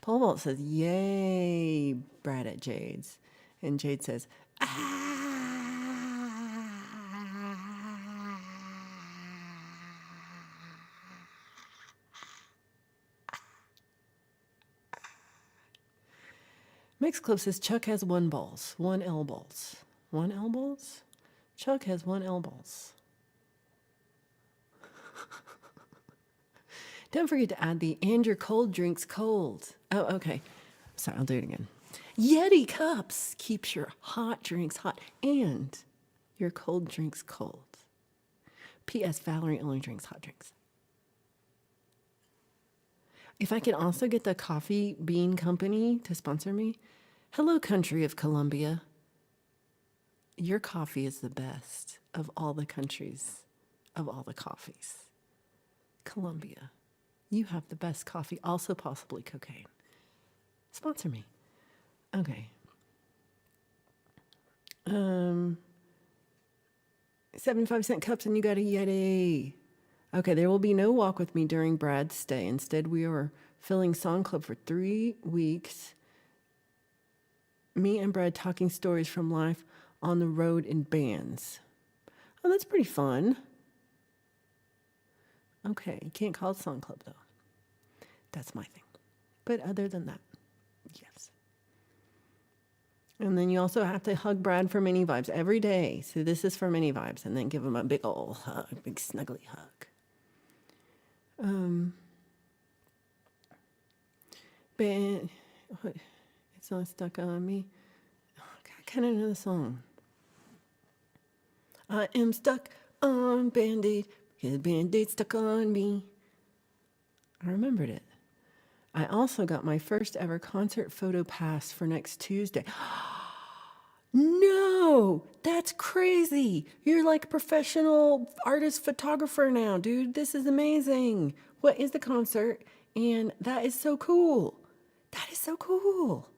Pole Vault says, yay, Brad at Jade's. And Jade says, Mixed Club says, Chuck has 1 balls, 1 L balls. 1 L balls? Chuck has 1 L balls. Don't forget to add the and your cold drinks cold. Oh, okay. Sorry, I'll do it again. Yeti Cups keeps your hot drinks hot and your cold drinks cold. P.S. Valerie only drinks hot drinks. If I can also get the Coffee Bean Company to sponsor me. Hello, country of Colombia. Your coffee is the best of all the countries, of all the coffees. Colombia. You have the best coffee, also possibly cocaine. Sponsor me. Okay. 75-cent cups and you got a Yeti. Okay, there will be no walk with me during Brad's stay. Instead, we are filling Song Club for 3 weeks. Me and Brad talking stories from life on the road in bands. Oh, that's pretty fun. Okay, you can't call it Song Club, though. That's my thing. But other than that, yes. And then you also have to hug Brad for Mini Vibes every day. So this is for Mini Vibes. And then give him a big old hug, big snuggly hug. What? It's not stuck on me. Oh, I kind of know the song. I am stuck on Band-Aid because Band-Aid stuck on me. I remembered it. I also got my first ever concert photo pass for next Tuesday. No, that's crazy. You're like a professional artist photographer now, dude. This is amazing. What is the concert? And that is so cool. That is so cool.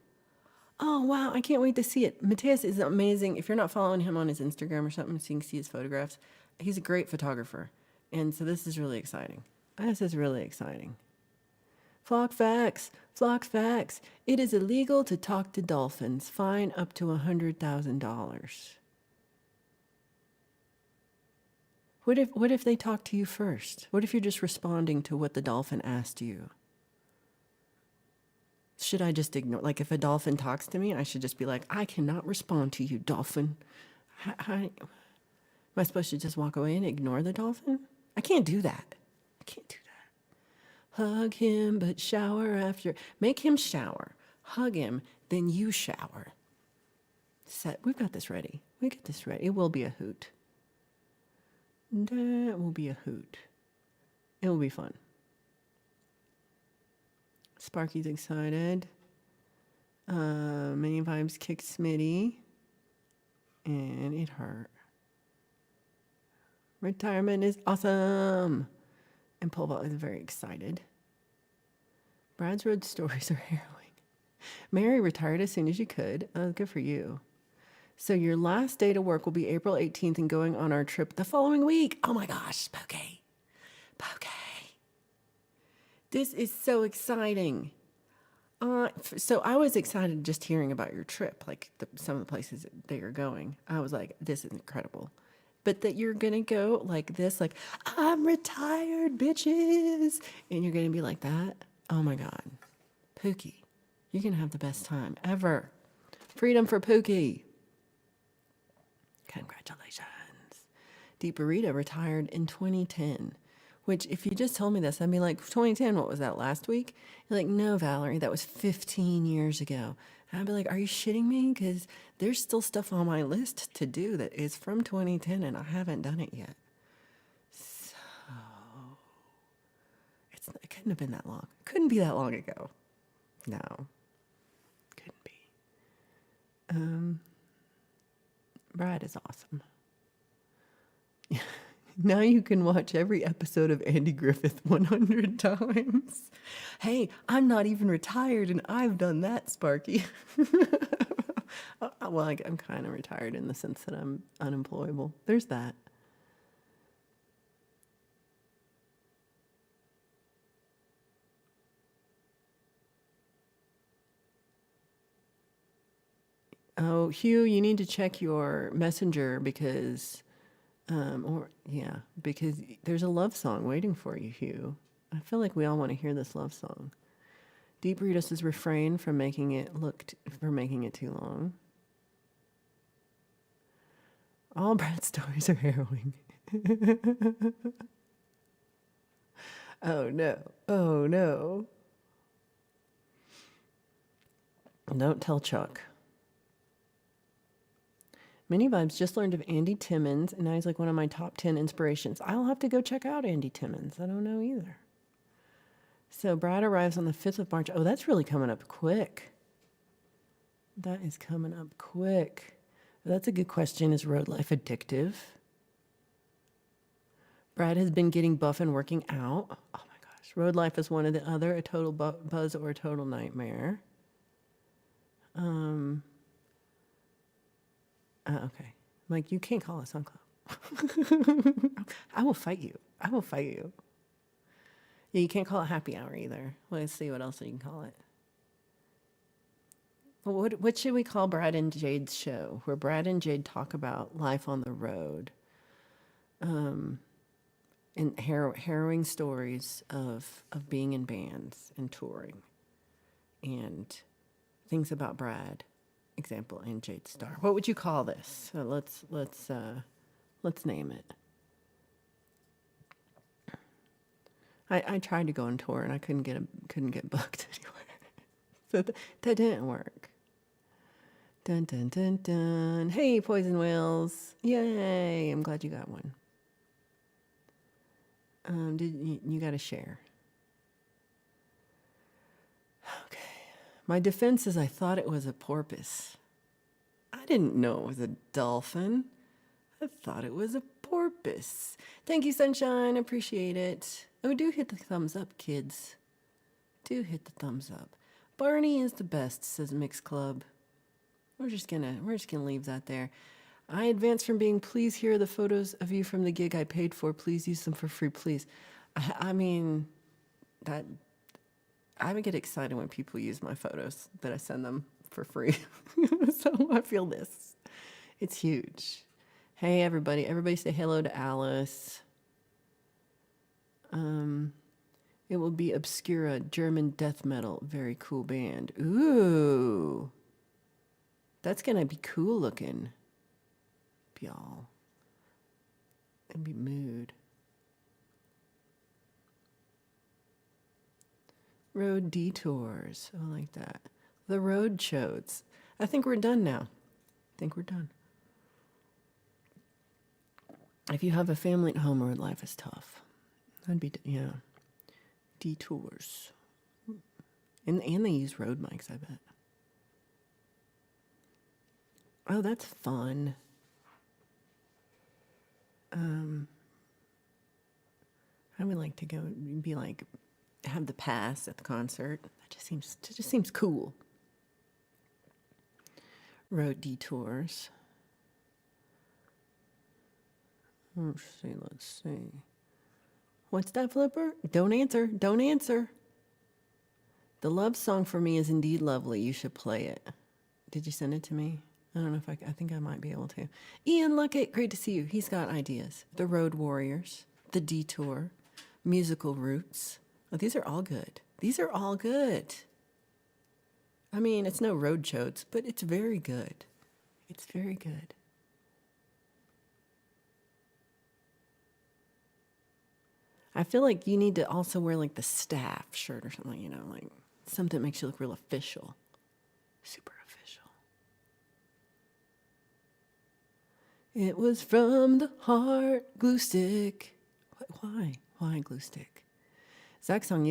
Oh, wow. I can't wait to see it. Mateus is amazing. If you're not following him on his Instagram or something, so you can see his photographs, he's a great photographer. And so this is really exciting. This is really exciting. Flock facts. Flock facts. It is illegal to talk to dolphins. Fine up to $100,000. What if they talk to you first? What if you're just responding to what the dolphin asked you? Should I just ignore? Like, if a dolphin talks to me, I should just be like, I cannot respond to you, dolphin. Am I supposed to just walk away and ignore the dolphin? I can't do that. I can't do that. Hug him, but shower after. Make him shower. Hug him, then you shower. Set. We've got this ready. We get this ready. It will be a hoot. That will be a hoot. It will be fun. Sparky's excited. Many vibes kicked Smitty. And it hurt. Retirement is awesome. And Pulva is very excited. Brad's road stories are harrowing. Mary retired as soon as you could. Good for you. So your last day to work will be April 18th and going on our trip the following week. Oh my gosh, Spooky. Spooky. This is so exciting. So I was excited just hearing about your trip, like some of the places that you're going. I was like, this is incredible. But that you're going to go like this, like, I'm retired, bitches. And you're going to be like that. Oh my God. Pookie, you're going to have the best time ever. Freedom for Pookie. Congratulations. Deep Burrito retired in 2010. Which, if you just told me this, I'd be like, 2010, what was that, last week? You're like, no, Valerie, that was 15 years ago. And I'd be like, are you shitting me? Because there's still stuff on my list to do that is from 2010, and I haven't done it yet. So, it couldn't have been that long. Couldn't be that long ago. No. Couldn't be. Brad is awesome. Now you can watch every episode of Andy Griffith 100 times. Hey, I'm not even retired, and I've done that, Sparky. Well, I'm kind of retired in the sense that I'm unemployable. There's that. Oh, Hugh, you need to check your messenger because... because there's a love song waiting for you, Hugh. I feel like we all want to hear this love song. Deep Burritos is refrain from making it too long. All Brad's stories are harrowing. Oh no. Oh no. Don't tell Chuck. Mini Vibes just learned of Andy Timmons, and now he's like one of my top 10 inspirations. I'll have to go check out Andy Timmons. I don't know either. So Brad arrives on the 5th of March. Oh, that's really coming up quick. That is coming up quick. That's a good question. Is road life addictive? Brad has been getting buff and working out. Oh my gosh. Road life is one or the other, a total buzz or a total nightmare. Okay. Like, you can't call us on club. I will fight you. I will fight you. Yeah, you can't call it happy hour either. Let's see what else you can call it. What should we call Brad and Jade's show? Where Brad and Jade talk about life on the road. And harrowing stories of being in bands and touring. And things about Brad. Example, and Jade Star. What would you call this? So let's name it. I tried to go on tour and I couldn't get booked anywhere, so that didn't work. Dun dun dun dun. Hey, Poison Whales! Yay! I'm glad you got one. You got to share? Okay. My defense is I thought it was a porpoise. I didn't know it was a dolphin. I thought it was a porpoise. Thank you, Sunshine. Appreciate it. Oh, do hit the thumbs up, kids. Do hit the thumbs up. Barney is the best, says Mix Club. we're just gonna leave that there. I advance from being, please here are the photos of you from the gig I paid for. Please use them for free, please. I mean, that I would get excited when people use my photos that I send them for free. So I feel this. It's huge. Hey, everybody. Everybody say hello to Alice. It will be Obscura, German death metal. Very cool band. Ooh. That's going to be cool looking. Y'all. It'd be mood. Road detours. I like that. The road shows. I think we're done now. I think we're done. If you have a family at home, road life is tough. That'd be, yeah. Detours. And they use road mics, I bet. Oh, that's fun. I would like to go be like, have the pass at the concert. That just seems cool. Road detours. Let's see. What's that, Flipper? Don't answer. The love song for me is indeed lovely. You should play it. Did you send it to me? I don't know if I think I might be able to. Ian Luckett, great to see you. He's got ideas. The Road Warriors, The Detour, Musical Roots. Oh, these are all good. I mean, it's no road shows, but it's very good. It's very good. I feel like you need to also wear like the staff shirt or something, like something that makes you look real official. Super official. It was from the heart, glue stick. Why? Why glue stick? Zach Thong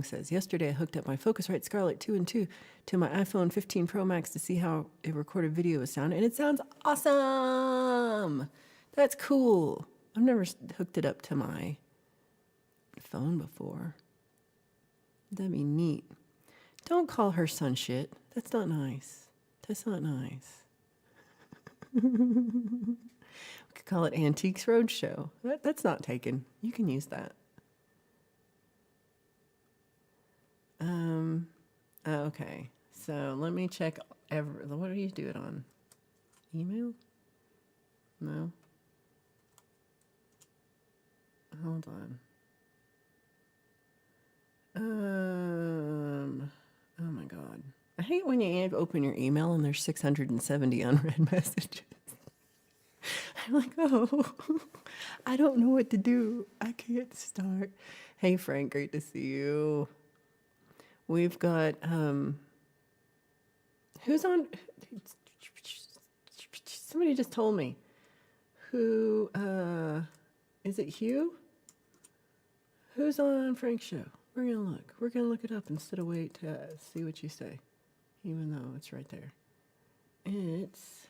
says, yesterday I hooked up my Focusrite Scarlett 2 and 2 to my iPhone 15 Pro Max to see how it recorded video would sound, and it sounds awesome. That's cool. I've never hooked it up to my phone before. That'd be neat. Don't call her son shit. That's not nice. We could call it Antiques Roadshow. That's not taken. You can use that. Okay. So let me check. What do you do it on? Email? No. Hold on. Oh my God. I hate when you open your email and there's 670 unread messages. I'm like, oh, I don't know what to do. I can't start. Hey, Frank, great to see you. We've got, who's on? Somebody just told me. Who, is it Hugh? Who's on Frank's show? We're going to look. We're going to look it up instead of wait to see what you say, even though it's right there. It's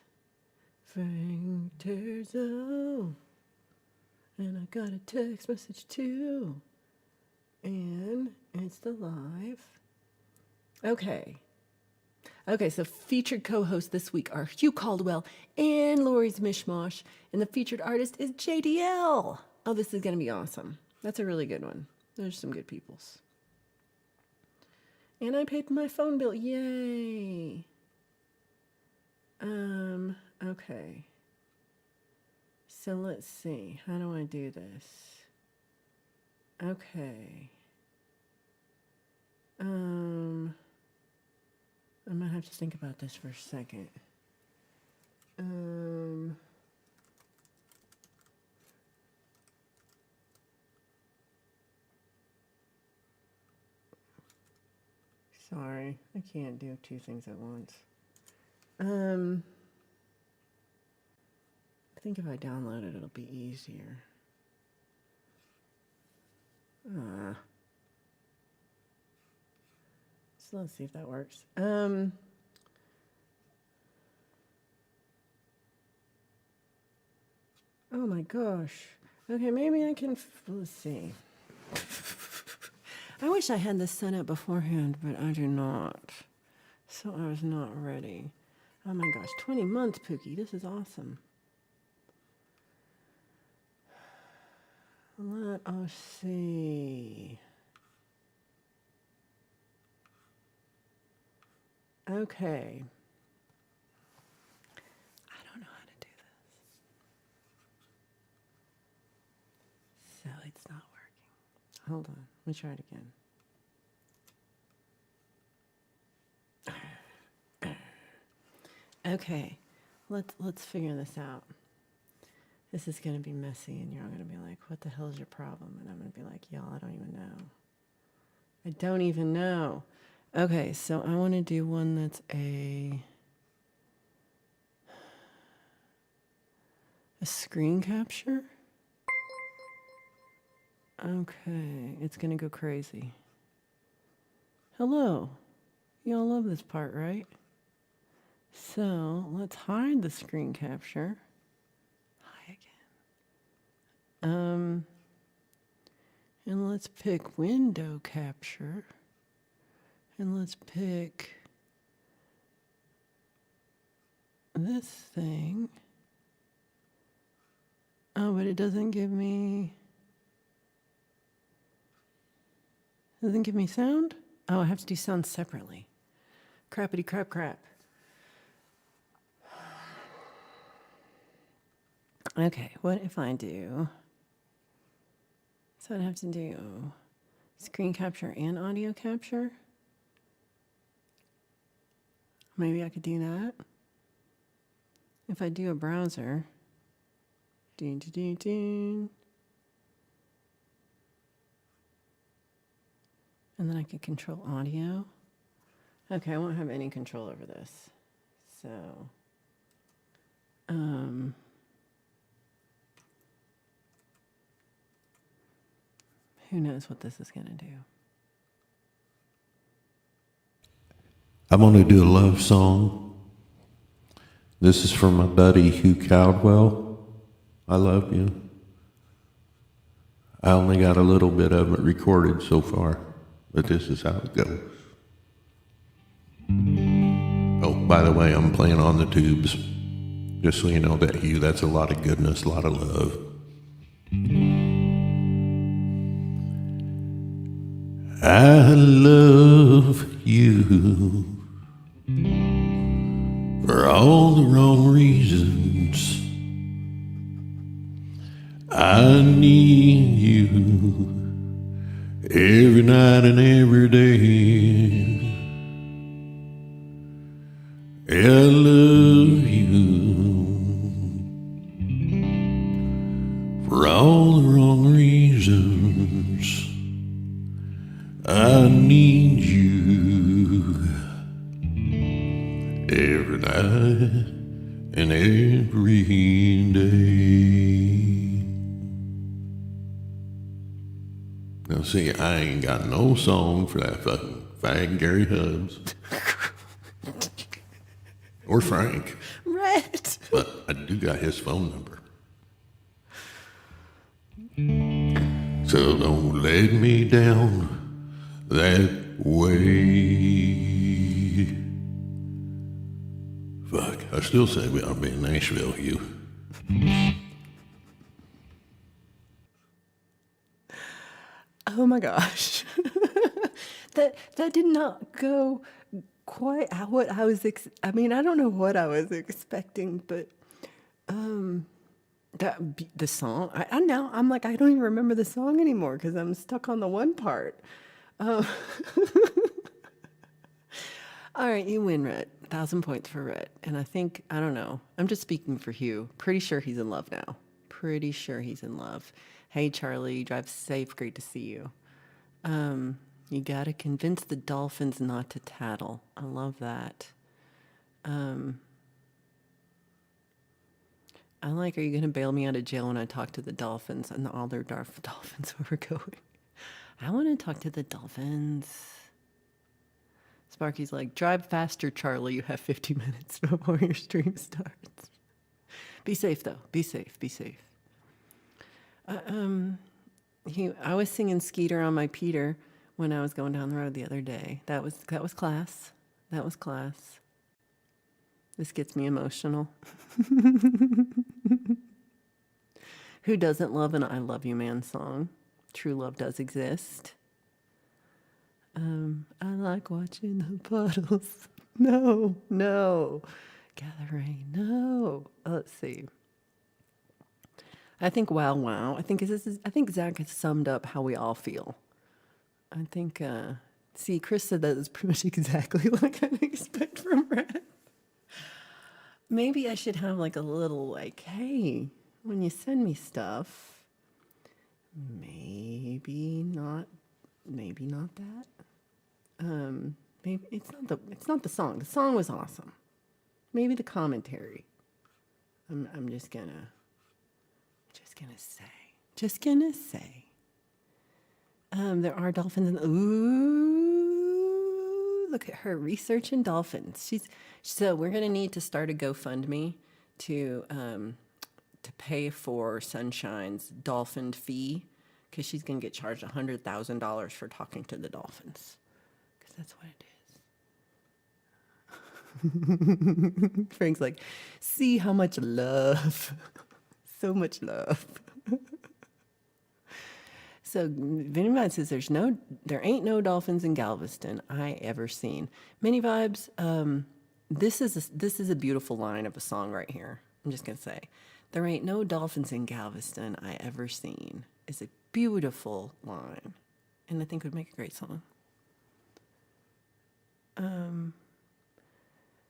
Frank Terzo. And I got a text message too. And it's the live. Okay, so featured co-hosts this week are Hugh Caldwell and Lori's Mishmash. And the featured artist is JDL. Oh, this is going to be awesome. That's a really good one. There's some good peoples. And I paid my phone bill. Yay. Okay. So let's see. How do I do this? Okay. I'm gonna have to think about this for a second. Sorry, I can't do two things at once. I think if I download it, it'll be easier. So let's see if that works. Oh my gosh. Okay, maybe I can, let's see. I wish I had this set up beforehand, but I do not. So I was not ready. Oh my gosh, 20 months, Pookie. This is awesome. Let us see. Okay. I don't know how to do this. So it's not working. Hold on. Let me try it again. Okay. Let's figure this out. This is going to be messy, and you're all going to be like, what the hell is your problem? And I'm going to be like, y'all, I don't even know. I don't even know. Okay, so I want to do one that's a screen capture. Okay, it's going to go crazy. Hello. Y'all love this part, right? So let's hide the screen capture. Hi again. And let's pick window capture. And let's pick this thing. Oh, but it doesn't give me sound? Oh, I have to do sound separately. Crappity crap crap. Okay, what if I do? So I'd have to do screen capture and audio capture. Maybe I could do that. If I do a browser. Ding, ding, ding, ding. And then I can control audio. Okay, I won't have any control over this. So, who knows what this is going to do? I'm going to do a love song. This is from my buddy Hugh Caldwell. I love you. I only got a little bit of it recorded so far, but this is how it goes. Oh, by the way, I'm playing on the tubes. Just so you know that, Hugh, that's a lot of goodness, a lot of love. I love you for all the wrong reasons. I need you every night and every day. I love you for all the wrong reasons. I need you every night and every day. Now see, I ain't got no song for that fucking fag Gary Hubbs. Or Frank. Right. But I do got his phone number. So don't let me down that way. Fuck, I still say we ought to be in Nashville, Hugh. Oh my gosh. that did not go quite what I was I mean, I don't know what I was expecting, but the song, I now I'm like, I don't even remember the song anymore because I'm stuck on the one part. All right, you win, Rhett. 1,000 points for Rhett. And I think, I don't know, I'm just speaking for Hugh. Pretty sure he's in love now. Pretty sure he's in love. Hey, Charlie, drive safe. Great to see you. You got to convince the dolphins not to tattle. I love that. I like, are you going to bail me out of jail when I talk to the dolphins and all their dolphins where we're going? I want to talk to the dolphins. Sparky's like, drive faster, Charlie. You have 50 minutes before your stream starts. Be safe, though. Be safe. Be safe. I was singing Skeeter on my Peter when I was going down the road the other day. That was class. That was class. This gets me emotional. Who doesn't love an I Love You Man song? True love does exist. I like watching the puddles. No. Gather rain. No. Let's see. I think Wow Wow. I think Zach has summed up how we all feel. I think see, Chris said that is pretty much exactly what I'd expect from Brad. Maybe I should have like a little like, hey, when you send me stuff, maybe not that. Maybe it's not the song. The song was awesome. Maybe the commentary. I'm just gonna say. There are dolphins in ooh, look at her researching dolphins. So we're gonna need to start a GoFundMe to pay for Sunshine's dolphin fee, because she's gonna get charged $100,000 for talking to the dolphins, because that's what it is. Frank's like, see how much love, so much love. So Vinny says there ain't no dolphins in Galveston I ever seen. Mini Vibes, this is a beautiful line of a song right here. I'm just gonna say, there ain't no dolphins in Galveston I ever seen. It's a beautiful line, and I think would make a great song.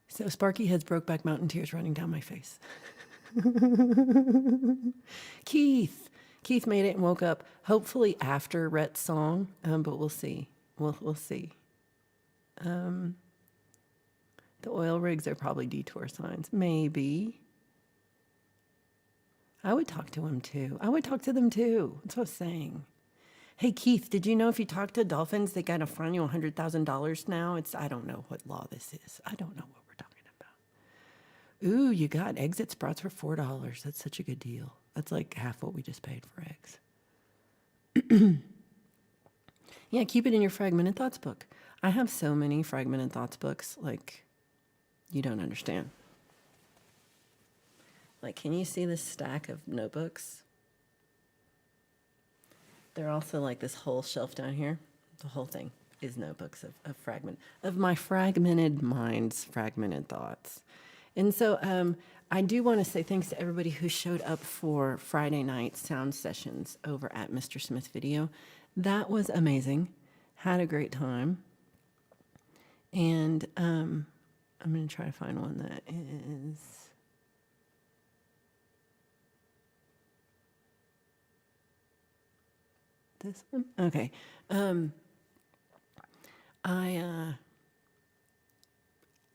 So Sparky has Brokeback Mountain tears running down my face. Keith made it and woke up, hopefully after Rhett's song, but we'll see. We'll see. The oil rigs are probably detour signs. Maybe. I would talk to him too. I would talk to them too. That's what I was saying. Hey, Keith, did you know if you talk to dolphins, they got to fine you $100,000 now? I don't know what law this is. I don't know what we're talking about. Ooh, you got exit sprouts for $4. That's such a good deal. That's like half what we just paid for eggs. Yeah, keep it in your Fragmented Thoughts book. I have so many Fragmented Thoughts books, like, you don't understand. Like, can you see this stack of notebooks? They're also like this whole shelf down here. The whole thing is notebooks of my fragmented minds, fragmented thoughts. And so I do want to say thanks to everybody who showed up for Friday night sound sessions over at Mr. Smith Video. That was amazing. Had a great time. And I'm going to try to find one that is... this one? Okay.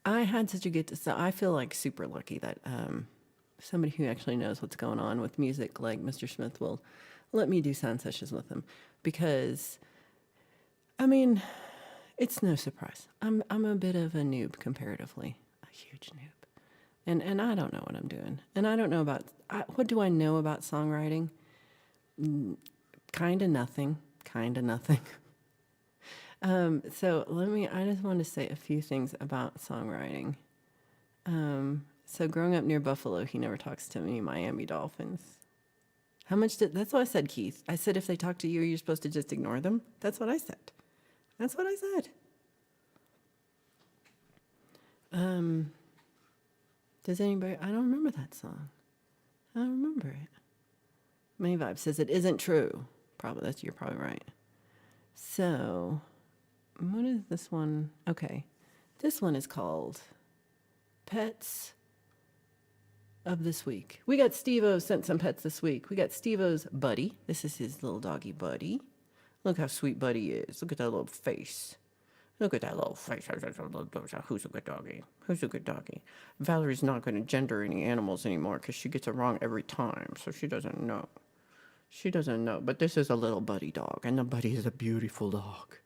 I had such a good, so I feel like super lucky that somebody who actually knows what's going on with music, like Mr. Smith, will let me do sound sessions with him, because, I mean, it's no surprise. I'm a bit of a noob comparatively, a huge noob, and I don't know what I'm doing, and I don't know about what do I know about songwriting? Kind of nothing. So I just want to say a few things about songwriting. So growing up near Buffalo, he never talks to me Miami Dolphins. That's what I said, Keith. I said, if they talk to you, you're supposed to just ignore them. That's what I said. Does anybody, I don't remember that song. I don't remember it. Many Vibe says it isn't true. You're probably right. So, what is this one? Okay. This one is called Pets of This Week. We got Steve-O sent some pets this week. We got Steve-O's Buddy. This is his little doggy Buddy. Look how sweet Buddy is. Look at that little face. Who's a good doggy? Who's a good doggy? Valerie's not going to gender any animals anymore because she gets it wrong every time, so she doesn't know. But this is a little Buddy dog, and the Buddy is a beautiful dog.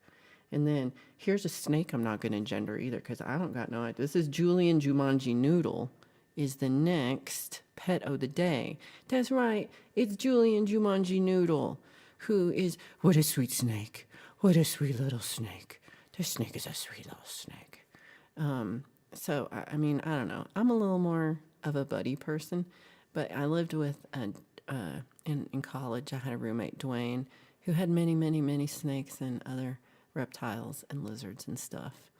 And then here's a snake I'm not going to gender either, because I don't got no idea. This is Julian Jumanji Noodle is the next pet of the day. That's right. It's Julian Jumanji Noodle, who is, what a sweet snake. What a sweet little snake. This snake is a sweet little snake. So, I mean, I don't know. I'm a little more of a buddy person, but I lived with, in college, I had a roommate, Dwayne, who had many, many, many snakes and other reptiles and lizards and stuff.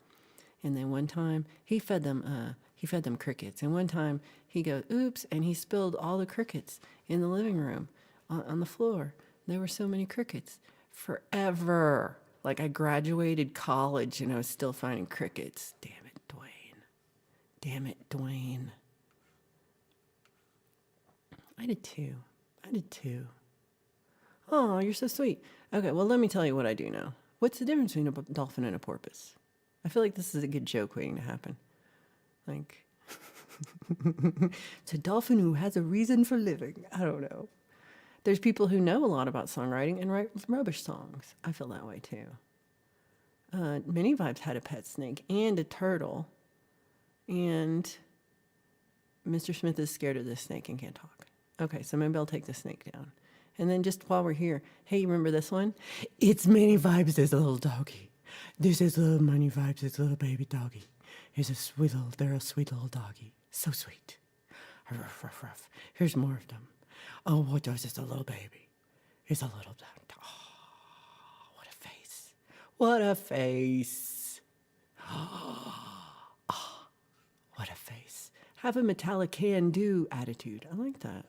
And then one time he fed them crickets. And one time he goes, oops, and he spilled all the crickets in the living room on the floor. There were so many crickets forever. Like I graduated college and I was still finding crickets. Damn it, Dwayne. Damn it, Dwayne. I did too. I did too. Oh, you're so sweet. Okay, well, let me tell you what I do know. What's the difference between a dolphin and a porpoise? I feel like this is a good joke waiting to happen. Like, it's a dolphin who has a reason for living. I don't know. There's people who know a lot about songwriting and write rubbish songs. I feel that way too. Many Vibes had a pet snake and a turtle. And Mr. Smith is scared of this snake and can't talk. Okay, so maybe I'll take the snake down. And then just while we're here, hey, you remember this one? It's Many Vibes, this little doggy. This is little Many Vibes, this little baby doggy. They're a sweet little doggy. So sweet. Ruff, ruff, ruff. Here's more of them. Oh, what does this little baby? It's a little, oh, what a face. What a face. What a face. Have a metallic can-do attitude. I like that.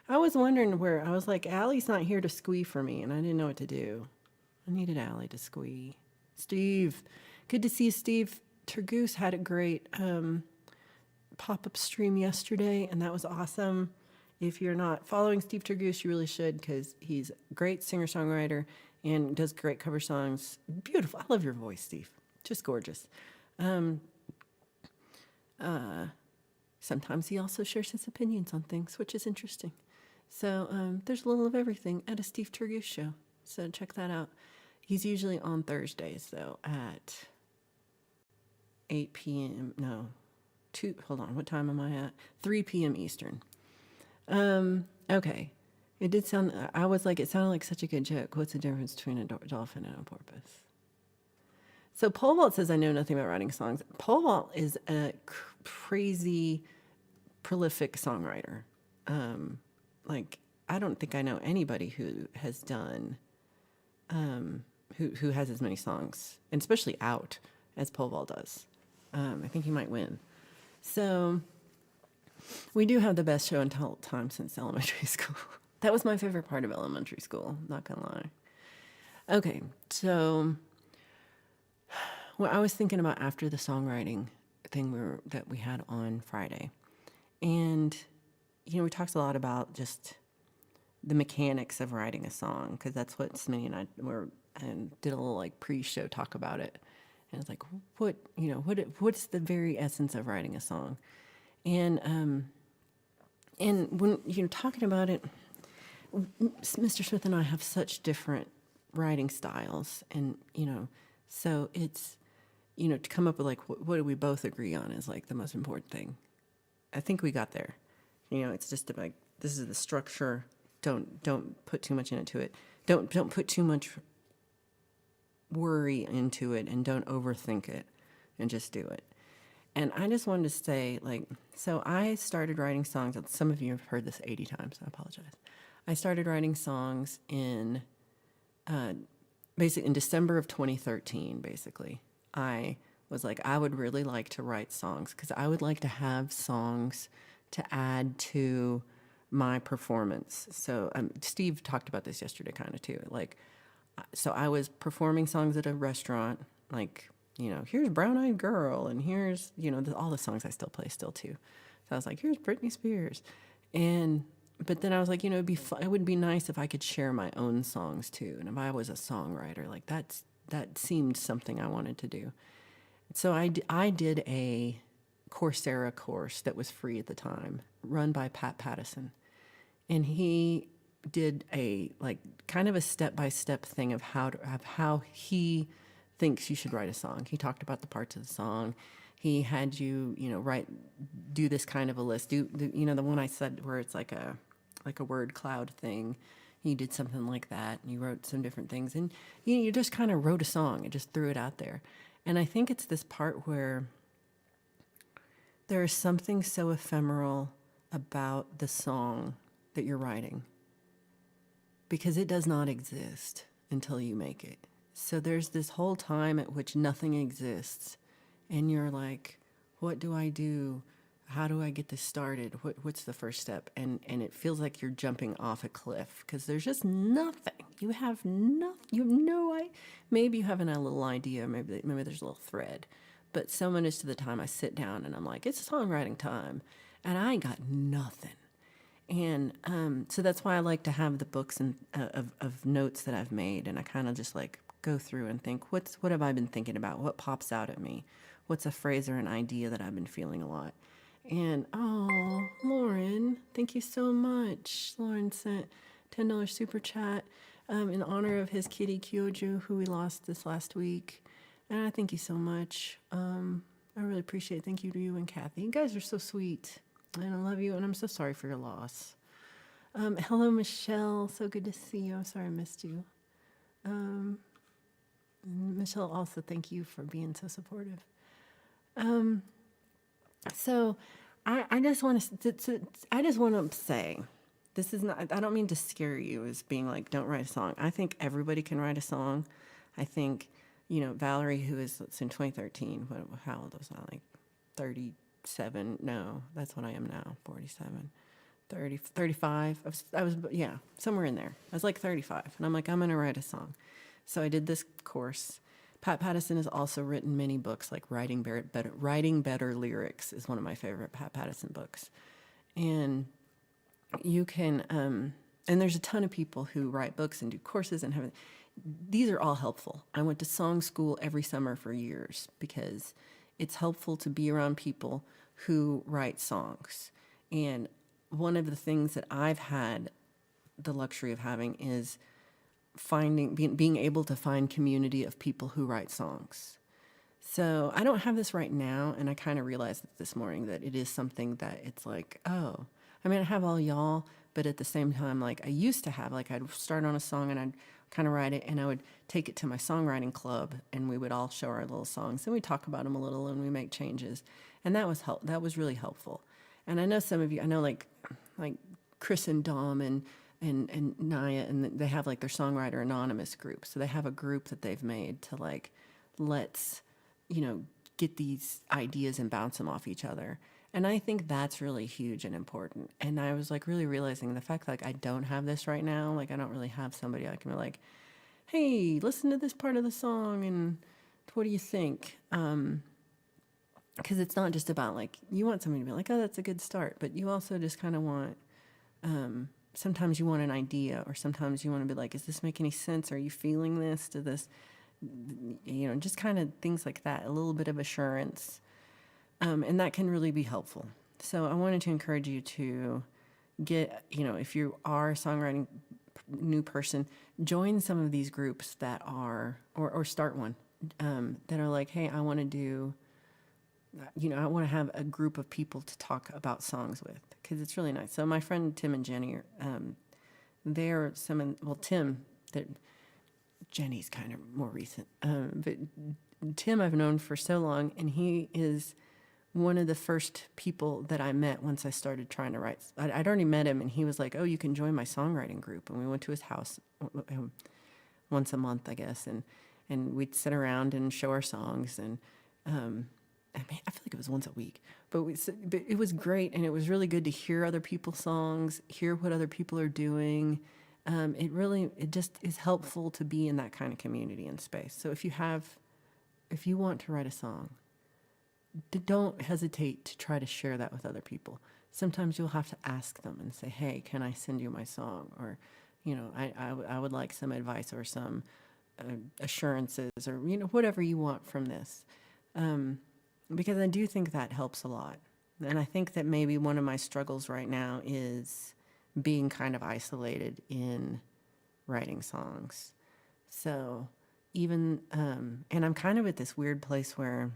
I was wondering where, I was like, Allie's not here to squee for me, and I didn't know what to do. I needed Allie to squee. Steve. Good to see you, Steve. Turgoose had a great pop-up stream yesterday, and that was awesome. If you're not following Steve Turgoose, you really should, because he's a great singer-songwriter and does great cover songs. Beautiful. I love your voice, Steve. Just gorgeous. Sometimes he also shares his opinions on things, which is interesting. So there's a little of everything at a Steve Turgoose show. So check that out. He's usually on Thursdays, though, at 8 p.m. No, hold on. What time am I at? 3 p.m. Eastern. Okay. It did sound, I was like, it sounded like such a good joke. What's the difference between a dolphin and a porpoise? So Pole Vault says, I know nothing about writing songs. Pole Vault is a crazy, prolific songwriter. Like, I don't think I know anybody who has done, who has as many songs, and especially out, as Pole Vault does. I think he might win. So we do have the best show and tell time since elementary school. That was my favorite part of elementary school, not gonna lie. Okay, so what I was thinking about after the songwriting thing that we had on Friday, and we talked a lot about just the mechanics of writing a song, because that's what Smitty and I were, and did a little like pre-show talk about it. And it's like, what's the very essence of writing a song? And when you're talking about it, Mr. Smith and I have such different writing styles, and so it's to come up with like what do we both agree on is like the most important thing. I think we got there. It's just like, this is the structure. Don't put too much into it. Don't put too much worry into it, and don't overthink it, and just do it. And I just wanted to say, like, so I started writing songs. Some of you have heard this 80 times. I apologize. I started writing songs in basically in December of 2013, basically. I was like, I would really like to write songs, because I would like to have songs to add to my performance. So Steve talked about this yesterday kind of too. Like, so I was performing songs at a restaurant, like, here's Brown Eyed Girl, and here's, all the songs I still play still too. So I was like, here's Britney Spears. But then I was like, it would be nice if I could share my own songs too. And if I was a songwriter, like that seemed something I wanted to do. So I did a Coursera course that was free at the time, run by Pat Pattison. And he did a like kind of a step-by-step thing of how he thinks you should write a song. He talked about the parts of the song. He had you, do this kind of a list. The one I said where it's like a word cloud thing. You did something like that, and you wrote some different things, and you just kind of wrote a song and just threw it out there. And I think it's this part where there is something so ephemeral about the song that you're writing because it does not exist until you make it. So there's this whole time at which nothing exists, and you're like, what do I do? How do I get this started? What's the first step? And it feels like you're jumping off a cliff because there's just nothing. You have nothing. You have no idea. Maybe you have a little idea. Maybe there's a little thread. But so much of the time I sit down and I'm like, it's songwriting time. And I ain't got nothing. And so that's why I like to have the books and of notes that I've made, and I kind of just like go through and think, what have I been thinking about? What pops out at me? What's a phrase or an idea that I've been feeling a lot? And oh, Lauren, thank you so much. Lauren sent $10 super chat in honor of his kitty Kyoju, who we lost this last week. And I thank you so much. I really appreciate it. Thank you to you and Kathy. You guys are so sweet. And I love you, and I'm so sorry for your loss. Hello, Michelle. So good to see you. I'm sorry I missed you. Michelle, also thank you for being so supportive. So I just want to say, this is not, I don't mean to scare you as being like, don't write a song. I think everybody can write a song. I think, Valerie, who is in 2013, how old was I? Like 37? No, that's what I am now, 47. 30, 35. I was, yeah, somewhere in there. I was like 35. And I'm like, I'm going to write a song. So I did this course. Pat Pattison has also written many books, like Writing Better Lyrics is one of my favorite Pat Pattison books. And you can, and there's a ton of people who write books and do courses and these are all helpful. I went to song school every summer for years because it's helpful to be around people who write songs. And one of the things that I've had the luxury of having is being able to find community of people who write songs. So I don't have this right now, and I kind of realized this morning that it is something that it's like, oh, I mean, I have all y'all, but at the same time, like I used to have, like I'd start on a song and I'd kind of write it, and I would take it to my songwriting club, and we would all show our little songs, and we talk about them a little, and we make changes, and that was really helpful. And I know some of you, I know like Chris and Dom and Naya, and they have like their Songwriter Anonymous group. So they have a group that they've made to like, let's, get these ideas and bounce them off each other. And I think that's really huge and important. And I was like really realizing the fact that like I don't have this right now. Like I don't really have somebody I can be like, hey, listen to this part of the song and what do you think? Because it's not just about like, you want somebody to be like, oh, that's a good start. But you also just kind of want, sometimes you want an idea, or sometimes you want to be like, does this make any sense? Are you feeling this? Do this, just kind of things like that, a little bit of assurance. And that can really be helpful. So I wanted to encourage you to get, if you are a songwriting new person, join some of these groups that are, or start one, that are like, hey, I want to do, I want to have a group of people to talk about songs with, because it's really nice. So my friend Tim and Jenny, they're Tim, Jenny's kind of more recent, but Tim I've known for so long, and he is one of the first people that I met once I started trying to write. I'd already met him, and he was like, oh, you can join my songwriting group. And we went to his house once a month, I guess, and we'd sit around and show our songs. And I feel like it was once a week. But it was great, and it was really good to hear other people's songs, hear what other people are doing. It just is helpful to be in that kind of community and space. So if you want to write a song, don't hesitate to try to share that with other people. Sometimes you'll have to ask them and say, hey, can I send you my song? Or, I would like some advice or some assurances, or, whatever you want from this. Because I do think that helps a lot. And I think that maybe one of my struggles right now is being kind of isolated in writing songs. So even, and I'm kind of at this weird place where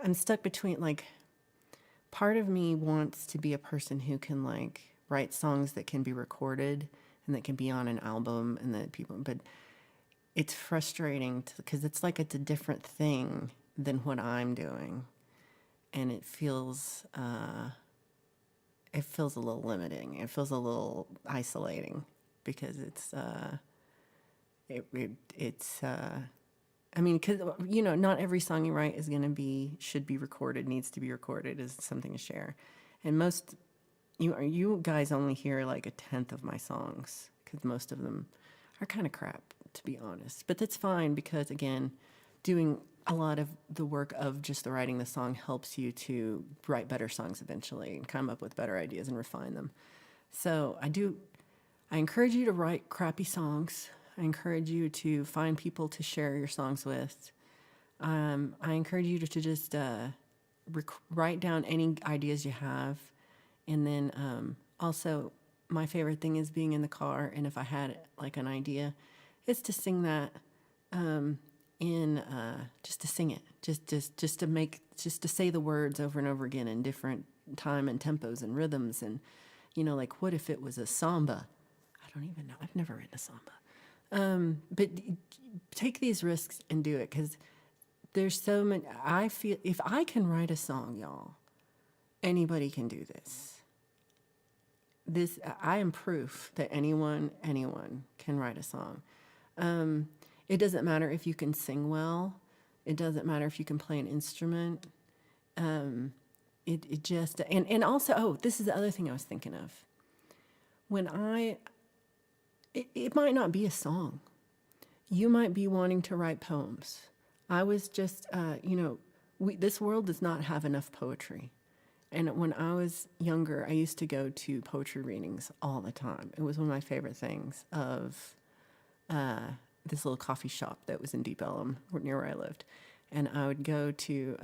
I'm stuck between, like, part of me wants to be a person who can, like, write songs that can be recorded and that can be on an album, and that people, but it's frustrating because it's like it's a different thing than what I'm doing, and it feels a little limiting. It feels a little isolating because I mean, because not every song you write is should be recorded, needs to be recorded, is something to share, and most you guys only hear like a tenth of my songs because most of them are kind of crap, to be honest. But that's fine because, again, doing a lot of the work of just the writing the song helps you to write better songs eventually and come up with better ideas and refine them. So I encourage you to write crappy songs. I encourage you to find people to share your songs with. I encourage you to just write down any ideas you have. And then also, my favorite thing is being in the car. And if I had like an idea, it's to sing that just to sing it, just to say the words over and over again in different time and tempos and rhythms. And, like, what if it was a samba? I don't even know. I've never written a samba. But take these risks and do it, because there's so many. I feel if I can write a song, y'all, anybody can do this. I am proof that anyone can write a song. It doesn't matter if you can sing well. It doesn't matter if you can play an instrument. It just and also, this is the other thing I was thinking of. It might not be a song. You might be wanting to write poems. I was just, this world does not have enough poetry. And when I was younger, I used to go to poetry readings all the time. It was one of my favorite things of this little coffee shop that was in Deep Ellum, near where I lived. And I would go to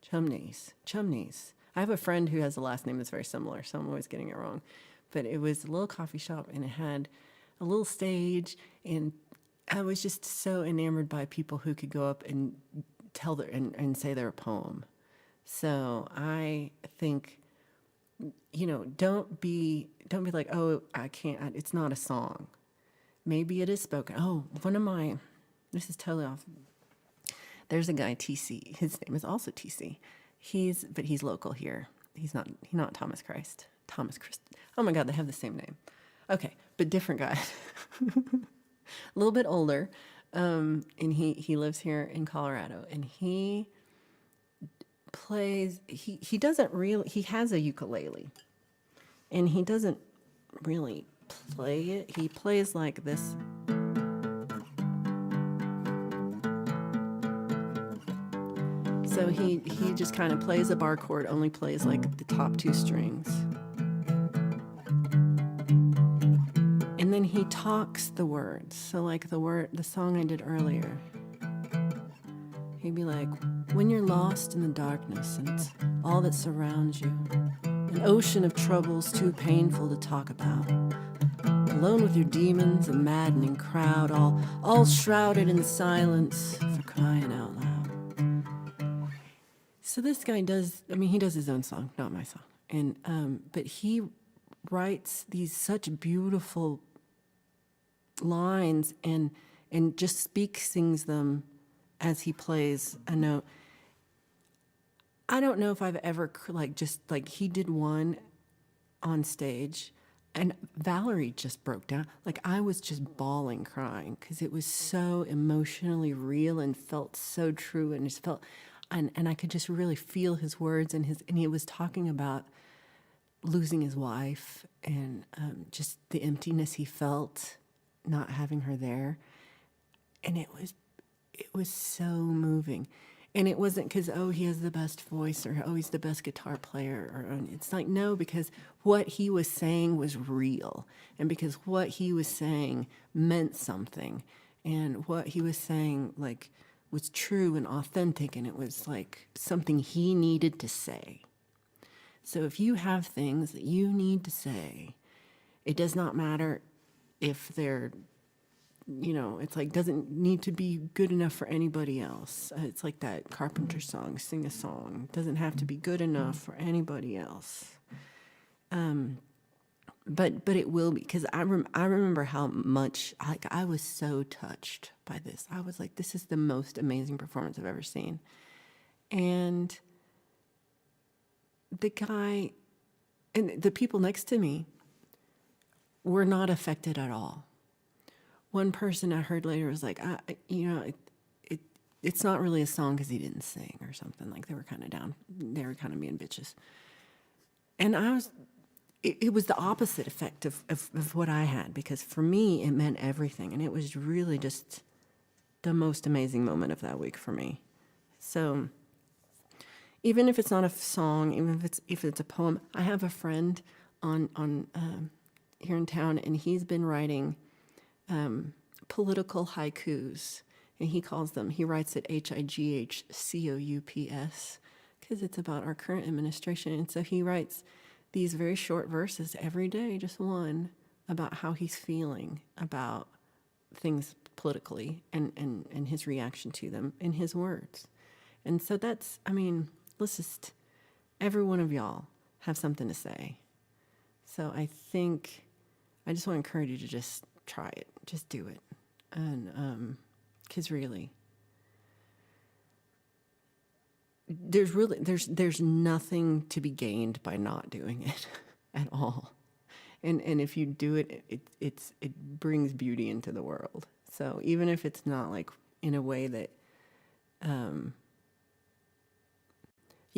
Chumney's. I have a friend who has a last name that's very similar, so I'm always getting it wrong. But it was a little coffee shop, and it had a little stage, and I was just so enamored by people who could go up and tell and say their poem. So I think, don't be like, oh, I can't. It's not a song. Maybe it is spoken. Oh, this is totally off. There's a guy, TC. His name is also TC. But he's local here. He's not Thomas Christ. Thomas Christ. Oh my God, they have the same name. Okay, but different guy. A little bit older, and he lives here in Colorado, and he plays. He doesn't really. He has a ukulele, and he doesn't really play it. He plays like this. So he just kind of plays a bar chord, only plays like the top two strings. And then he talks the words. So like the song I did earlier, he'd be like, when you're lost in the darkness and it's all that surrounds you, an ocean of troubles too painful to talk about, alone with your demons, a maddening crowd, all shrouded in silence, for crying out loud. So this guy he does his own song, not my song. And but he writes these such beautiful lines and just sings them as he plays a note. I don't know if I've ever he did one on stage, and Valerie just broke down. Like, I was just bawling, crying, because it was so emotionally real and felt so true, and just felt, and I could just really feel his words, and he was talking about losing his wife and just the emptiness he felt not having her there, and it was so moving. And it wasn't because, oh, he has the best voice, or oh, he's the best guitar player, or it's like, no, because what he was saying was real, and because what he was saying meant something, and what he was saying like was true and authentic, and it was like something he needed to say. So if you have things that you need to say, it does not matter if they're, it's like, doesn't need to be good enough for anybody else. It's like that Carpenter song, sing a song. It doesn't have to be good enough for anybody else. but it will be, because I remember how much, like, I was so touched by this. I was like, this is the most amazing performance I've ever seen. And the guy and the people next to me were not affected at all. One person I heard later was like, it's not really a song because he didn't sing or something. Like, they were kind of down. They were kind of being bitches. And it was the opposite effect of what I had, because for me, it meant everything. And it was really just the most amazing moment of that week for me. So even if it's not a song, even if it's a poem, I have a friend on here in town, and he's been writing political haikus, and he writes it HIGHCOUPS, because it's about our current administration. And so he writes these very short verses every day, just one, about how he's feeling about things politically, and his reaction to them in his words. And so that's, let's just, every one of y'all have something to say. So I think I just want to encourage you to just try it. Just do it. And because really, there's nothing to be gained by not doing it at all. And if you do it, it brings beauty into the world. So even if it's not like in a way that,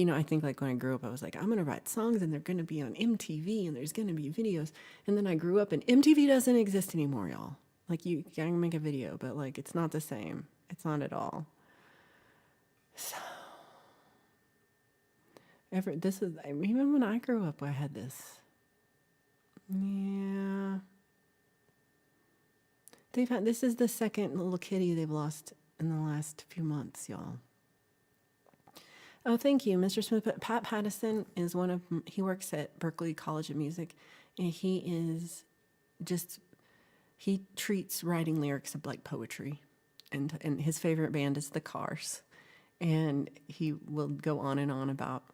I think, like, when I grew up, I was like, I'm going to write songs and they're going to be on MTV and there's going to be videos. And then I grew up and MTV doesn't exist anymore, y'all. Like, you can make a video, but, like, it's not the same. It's not at all. So, even when I grew up, I had this. Yeah. This is the second little kitty they've lost in the last few months, y'all. Oh, thank you, Mr. Smith. But Pat Pattison is he works at Berklee College of Music, and he treats writing lyrics like poetry. And his favorite band is the Cars. And he will go on and on about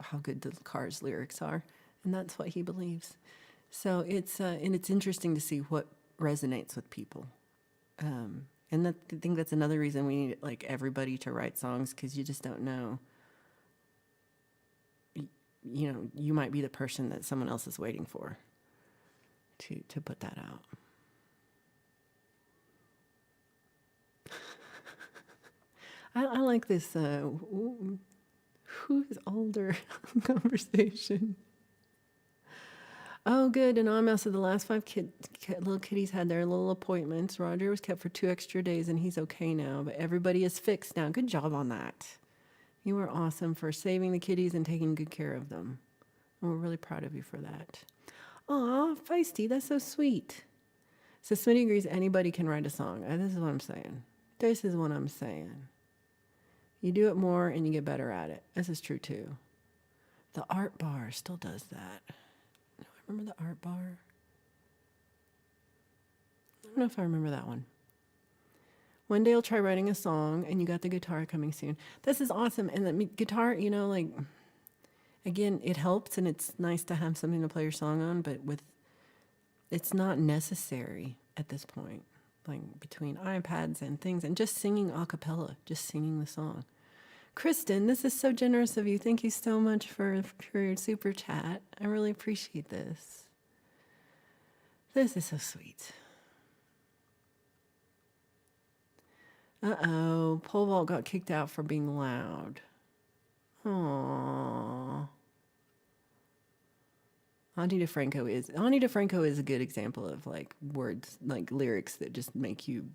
how good the Cars lyrics are. And that's what he believes. So it's interesting to see what resonates with people. And I think that's another reason we need, like, everybody to write songs, because you just don't know. You might be the person that someone else is waiting for to put that out. I like this who is older conversation. Oh, good. Anonymous said the last 5 little kitties had their little appointments. Roger was kept for 2 extra days, and he's okay now. But everybody is fixed now. Good job on that. You were awesome for saving the kitties and taking good care of them. And we're really proud of you for that. Aw, Feisty, that's so sweet. So Smitty agrees anybody can write a song. This is what I'm saying. This is what I'm saying. You do it more and you get better at it. This is true too. The Art Bar still does that. Remember the Art Bar? I don't know if I remember that one. One day I'll try writing a song, and you got the guitar coming soon. This is awesome. And the guitar, again, it helps, and it's nice to have something to play your song on, but it's not necessary at this point. Like, between iPads and things, and just singing a cappella, just singing the song. Kristen, this is so generous of you. Thank you so much for your super chat. I really appreciate this. This is so sweet. Pole vault got kicked out for being loud. Aww. Ani DeFranco is a good example of, like, words, like lyrics that just make you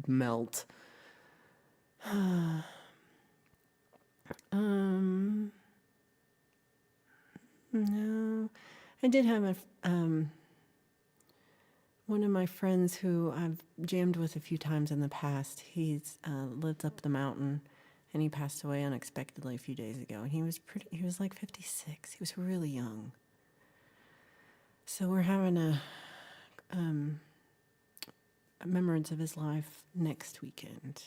melt. No, I did have one of my friends who I've jammed with a few times in the past. He's lived up the mountain, and he passed away unexpectedly a few days ago. And he was like 56. He was really young. So we're having a remembrance of his life next weekend.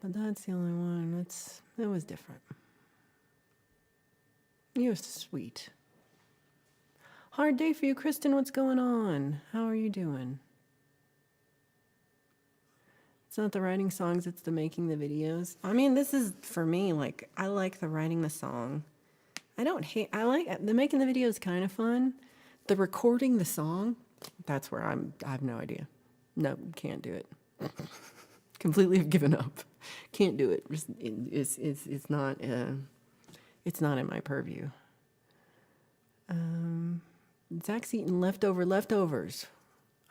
But that's the only one. That was different. He was sweet. Hard day for you, Kristen. What's going on? How are you doing? It's not the writing songs, it's the making the videos. I mean, this is for me, like, I like the writing the song. I like the making the video is kind of fun. The recording the song, that's where I have no idea. No, can't do it. Completely have given up. Can't do it. It's not in my purview. Zach's eating leftovers.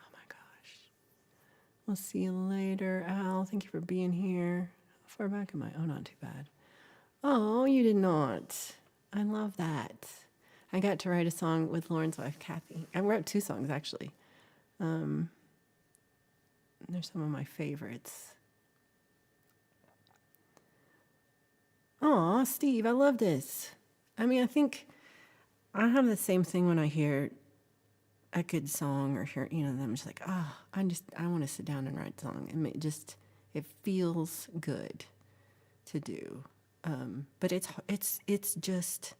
Oh my gosh. We'll see you later, Al. Thank you for being here. How far back am I? Oh, not too bad. Oh, you did not. I love that. I got to write a song with Lauren's wife, Kathy. I wrote 2 songs, actually. They're some of my favorites. Aw, Steve, I love this. I mean, I think I have the same thing when I hear a good song or hear, I'm just like, I want to sit down and write a song. And it feels good to do. But it's just,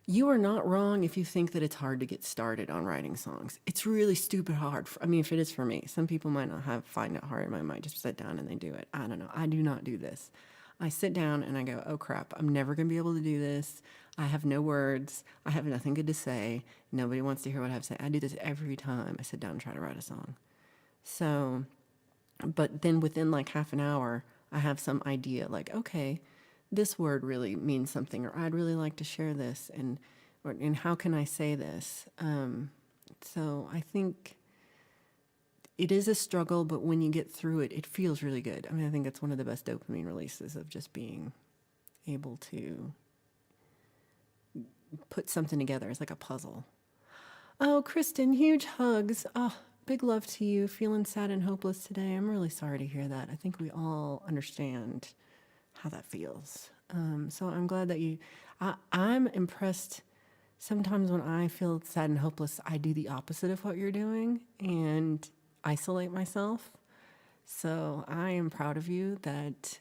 you are not wrong if you think that it's hard to get started on writing songs. It's really stupid hard. If it is for me, some people might not find it hard. I might just sit down and they do it. I don't know. I do not do this. I sit down and I go, oh crap, I'm never going to be able to do this. I have no words. I have nothing good to say. Nobody wants to hear what I have to say. I do this every time I sit down and try to write a song. So, but then within like half an hour, I have some idea like, okay, this word really means something, or I'd really like to share this, and how can I say this? So I think it is a struggle, but when you get through it, it feels really good. I mean, I think it's one of the best dopamine releases of just being able to put something together. It's like a puzzle. Oh, Kristen, huge hugs. Oh, big love to you. Feeling sad and hopeless today. I'm really sorry to hear that. I think we all understand how that feels. So I'm glad that I'm impressed. Sometimes when I feel sad and hopeless, I do the opposite of what you're doing and isolate myself. So I am proud of you that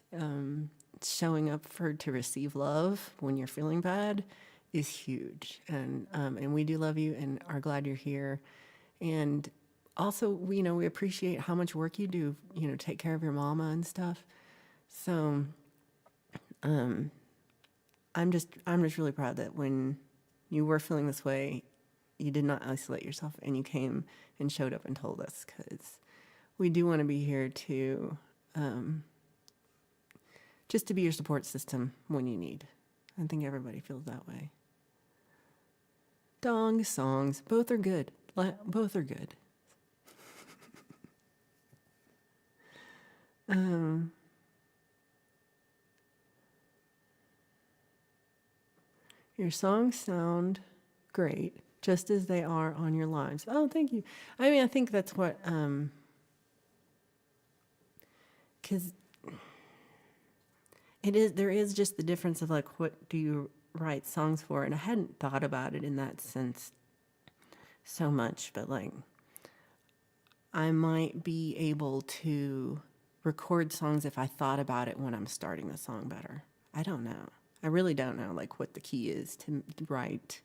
showing up to receive love when you're feeling bad is huge. And we do love you and are glad you're here. And also, we appreciate how much work you do, take care of your mama and stuff. So I'm just really proud that when you were feeling this way, you did not isolate yourself and you came and showed up and told us, because we do want to be here to just to be your support system when you need. I think everybody feels that way. Dong songs, both are good. Both are good. Your songs sound great, just as they are on your lives. Oh, thank you. I mean, I think that's what, because there is just the difference of like, what do you write songs for? And I hadn't thought about it in that sense so much, but like, I might be able to record songs if I thought about it when I'm starting the song better. I don't know. I really don't know like what the key is to write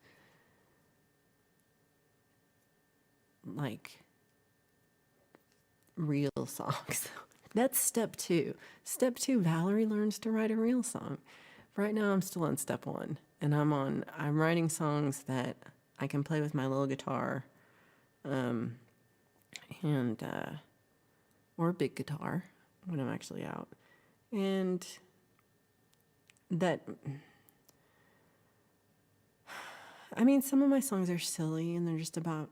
like real songs. That's step 2. Step 2, Valerie learns to write a real song. Right now I'm still on step 1, and I'm writing songs that I can play with my little guitar, and or a big guitar when I'm actually out. And that, I mean, some of my songs are silly and they're just about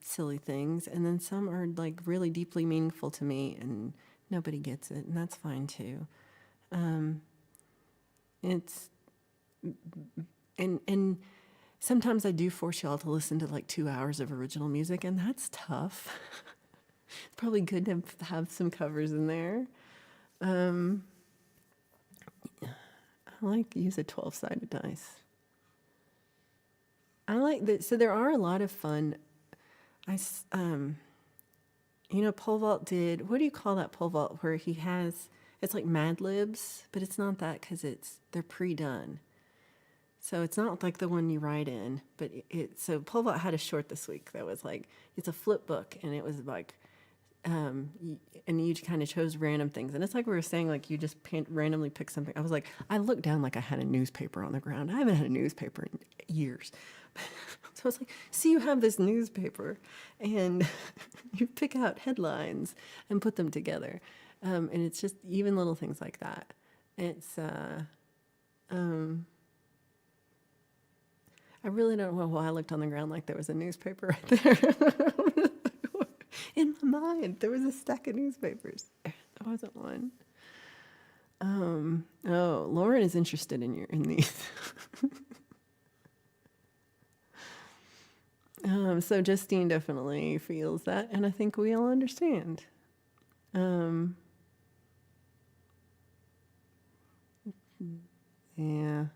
silly things, and then some are like really deeply meaningful to me and nobody gets it, and that's fine too. It's and sometimes I do force y'all to listen to like 2 hours of original music, and that's tough. It's probably good to have some covers in there. I like to use a 12-sided dice. I like that. So there are a lot of fun. Pole vault did, what do you call that pole vault where it's like Mad Libs, but it's not that because they're pre-done. So it's not like the one you write in, but so Pole Vault had a short this week that was like, it's a flip book, and it was like, and you kind of chose random things. And it's like we were saying, like you just randomly pick something. I was like, I looked down like I had a newspaper on the ground. I haven't had a newspaper in years. So I was like, see, you have this newspaper, and you pick out headlines and put them together. And it's just even little things like that. It's, I really don't know why I looked on the ground like there was a newspaper right there. In my mind, there was a stack of newspapers. There wasn't one. Oh, Lauren is interested in these. So Justine definitely feels that, and I think we all understand. Yeah.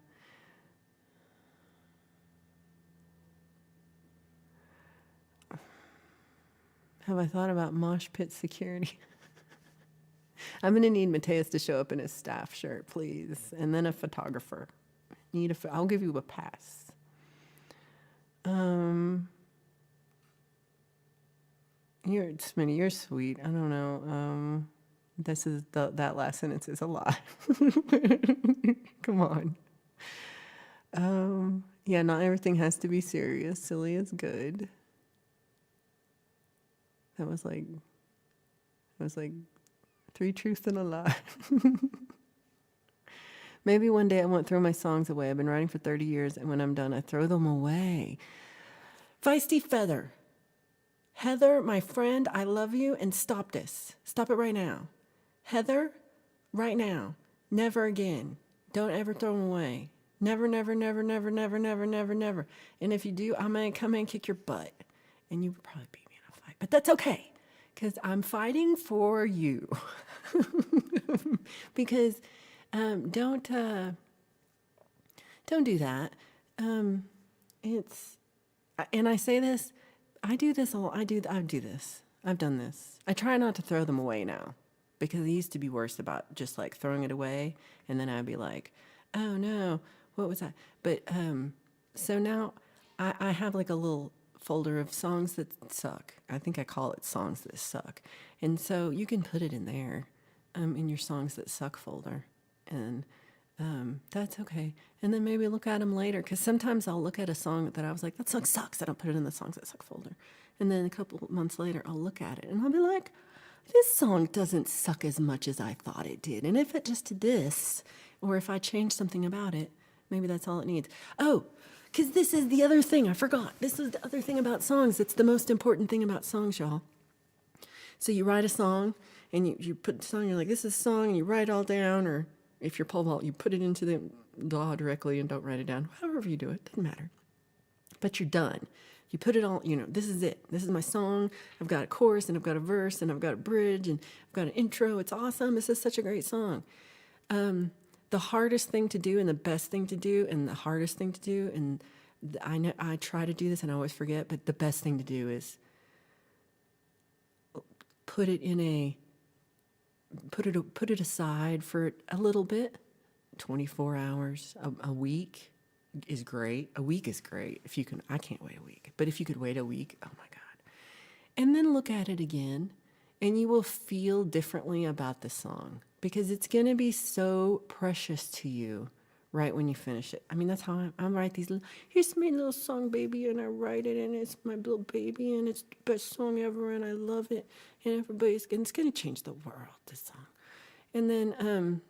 Have I thought about mosh pit security? I'm going to need Mateus to show up in his staff shirt, please. And then a photographer. I'll give you a pass. Smitty, you're sweet. I don't know. That last sentence is a lie. Come on. Yeah, not everything has to be serious. Silly is good. That was like 3 truths and a lie. Maybe one day I won't throw my songs away. I've been writing for 30 years, and when I'm done, I throw them away. Feisty Feather. Heather, my friend, I love you, and stop this. Stop it right now. Heather, right now. Never again. Don't ever throw them away. Never, never, never, never, never, never, never, never. And if you do, I'm going to come in and kick your butt. And you would probably beat me in a fight. But that's okay, because I'm fighting for you. Because don't do that. And I say this, I do this. I've done this. I try not to throw them away now, because it used to be worse about just like throwing it away, and then I'd be like, oh no, what was that? But so now I have like a little folder of songs that suck. I think I call it songs that suck, and so you can put it in there, in your songs that suck folder, and that's okay. And then maybe look at them later, because sometimes I'll look at a song that I was like, that song sucks. I don't put it in the songs that suck folder. And then a couple months later, I'll look at it and I'll be like, this song doesn't suck as much as I thought it did. And if it just did this, or if I change something about it, maybe that's all it needs. Oh, because this is the other thing. I forgot. This is the other thing about songs. It's the most important thing about songs, y'all. So you write a song, and you put the song, you're like, this is a song, and you write it all down, or if you're pole vault, you put it into the DAW directly and don't write it down. However you do it, doesn't matter. But you're done. You put it all, this is it. This is my song. I've got a chorus, and I've got a verse, and I've got a bridge, and I've got an intro. It's awesome. This is such a great song. The hardest thing to do, and the best thing to do, and the hardest thing to do, and I try to do this and I always forget, but the best thing to do is put it aside for a little bit. 24 hours, a week is great. A week is great. If you can, I can't wait a week, but if you could wait a week, oh my God. And then look at it again, and you will feel differently about the song, because it's going to be so precious to you right when you finish it. I mean, that's how I write these little, here's my little song, baby, and I write it, and it's my little baby, and it's the best song ever, and I love it, and it's going to change the world, this song. And then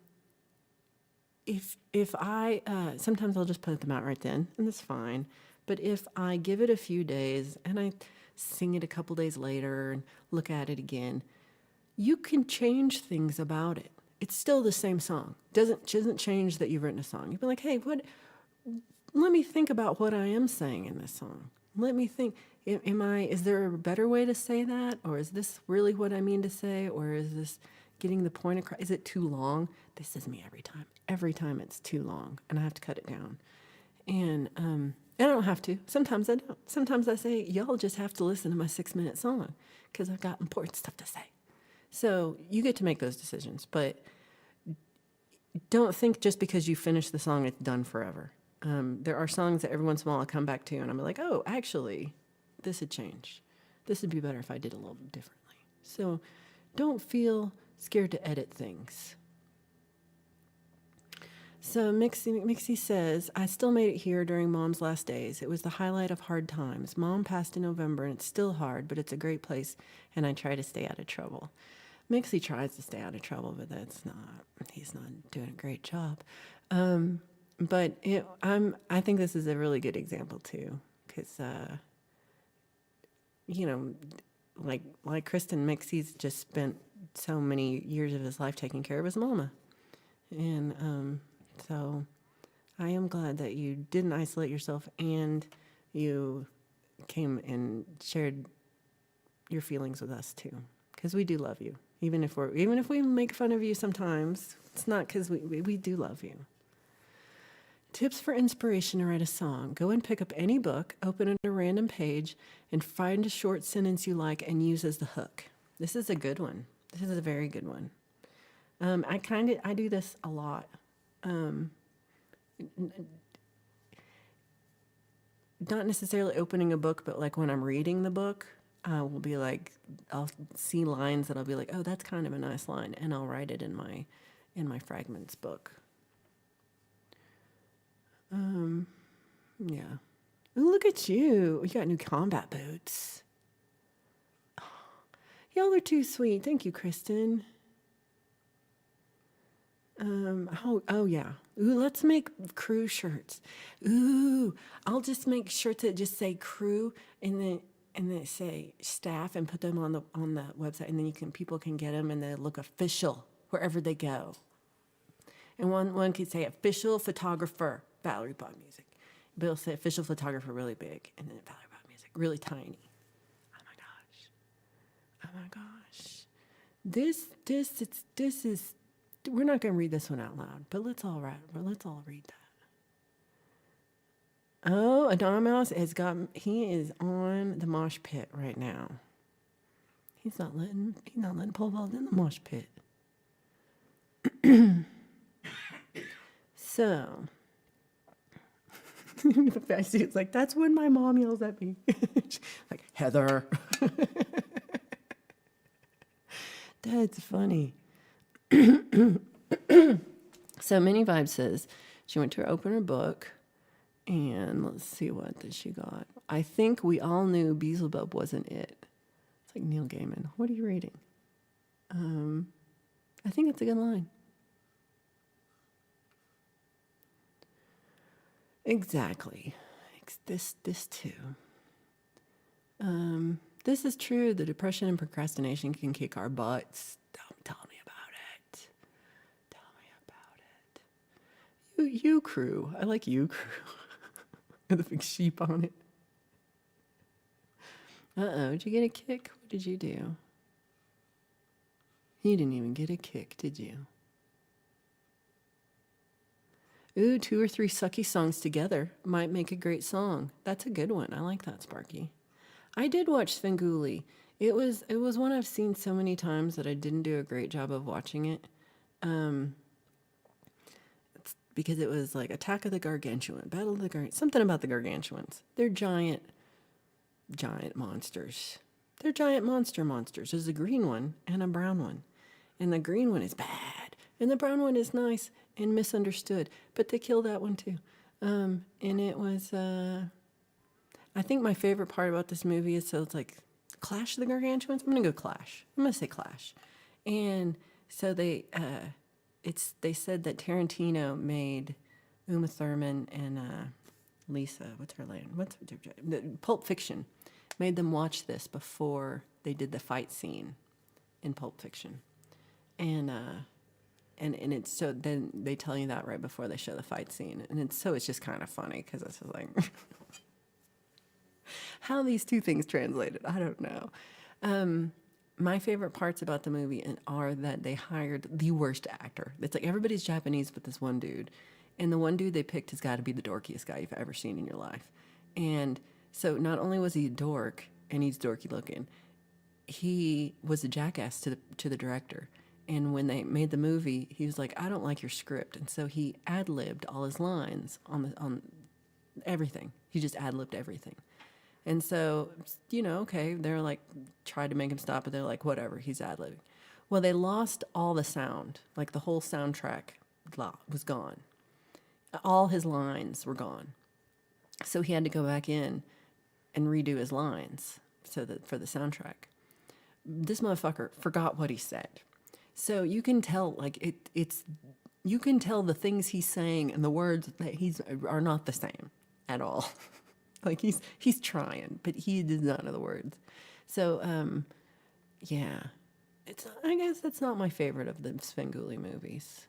if I, sometimes I'll just put them out right then, and that's fine. But if I give it a few days, and I sing it a couple days later, and look at it again, you can change things about it. It's still the same song. Doesn't change that you've written a song. You'd be like, hey, let me think about what I am saying in this song. Let me think, is there a better way to say that? Or is this really what I mean to say? Or is this getting the point across? Is it too long? This is me every time. Every time it's too long, and I have to cut it down. And I don't have to. Sometimes I don't. Sometimes I say, y'all just have to listen to my 6-minute song, because I've got important stuff to say. So you get to make those decisions, but don't think just because you finish the song, it's done forever. There are songs that every once in a while I'll come back to, and I'm like, oh, actually, this had changed. This would be better if I did a little differently. So don't feel scared to edit things. So Mixie says, I still made it here during Mom's last days. It was the highlight of hard times. Mom passed in November, and it's still hard, but it's a great place, and I try to stay out of trouble. Mixie tries to stay out of trouble, but he's not doing a great job. But I think this is a really good example too, because like Kristen, Mixie's just spent so many years of his life taking care of his mama, and so I am glad that you didn't isolate yourself and you came and shared your feelings with us too, because we do love you, even if we make fun of you sometimes. It's not because we do love you. Tips for inspiration to write a song. Go and pick up any book, open at a random page, and find a short sentence you like and use as the hook. This is a good one. This is a very good one. I do this a lot. Not necessarily opening a book, but like when I'm reading the book, I will be like, I'll see lines that I'll be like, oh, that's kind of a nice line, and I'll write it in my fragments book. Yeah. Ooh, look at you. You got new combat boots. Oh, y'all are too sweet. Thank you, Kristen. Oh yeah. Ooh, let's make crew shirts. Ooh, I'll just make shirts that just say crew and then say staff and put them on the website, and then people can get them and they look official wherever they go. And one could say official photographer, Valerie Bought Music. But it'll say official photographer really big, and then Valerie Bought Music really tiny. Oh my gosh. This is. We're not going to read this one out loud, but let's all read that. Oh, Adamos he is on the mosh pit right now. He's not letting Pole Vault in the mosh pit. So, I see it's like, that's when my mom yells at me. Like, Heather. That's funny. So Mini Vibe says she went to open her book, and let's see what that she got. I think we all knew Beelzebub wasn't it. It's like Neil Gaiman. What are you reading? I think it's a good line. Exactly. This too. This is true. The depression and procrastination can kick our butts. Tell me about it. Tell me about it. You crew. I like you crew. With a big sheep on it. Did you get a kick? What did you do? You didn't even get a kick, did you? Ooh, 2 or 3 sucky songs together might make a great song. That's a good one. I like that, Sparky. I did watch Svengoolie. It was one I've seen so many times that I didn't do a great job of watching it. It's because it was like Attack of the Gargantuan, Battle of the Gargantuan, something about the Gargantuans. They're giant monsters. They're giant monsters. There's a green one and a brown one. And the green one is bad. And the brown one is nice and misunderstood. But they killed that one too. And it was, I think my favorite part about this movie is, so it's like Clash of the Gargantuans. I'm going to go Clash. I'm going to say Clash. And so they said that Tarantino made Uma Thurman and Lisa, Pulp Fiction, made them watch this before they did the fight scene in Pulp Fiction. And it's so, then they tell you that right before they show the fight scene. And it's just kind of funny because it's just like, how these two things translated, I don't know. My favorite parts about the movie are that they hired the worst actor. It's like everybody's Japanese but this one dude. And the one dude they picked has got to be the dorkiest guy you've ever seen in your life. And so not only was he a dork, and he's dorky looking, he was a jackass to the director. And when they made the movie, he was like, I don't like your script. And so he ad-libbed all his lines on everything. He just ad-libbed everything. And so, okay, they're like, tried to make him stop, but they're like, whatever, he's ad-libbing. Well, they lost all the sound. Like the whole soundtrack was gone. All his lines were gone. So he had to go back in and redo his lines for the soundtrack. This motherfucker forgot what he said. So you can tell, like, you can tell the things he's saying and the words that are not the same at all. Like he's trying, but he does not know the words. So, yeah, I guess that's not my favorite of the Svengoolie movies.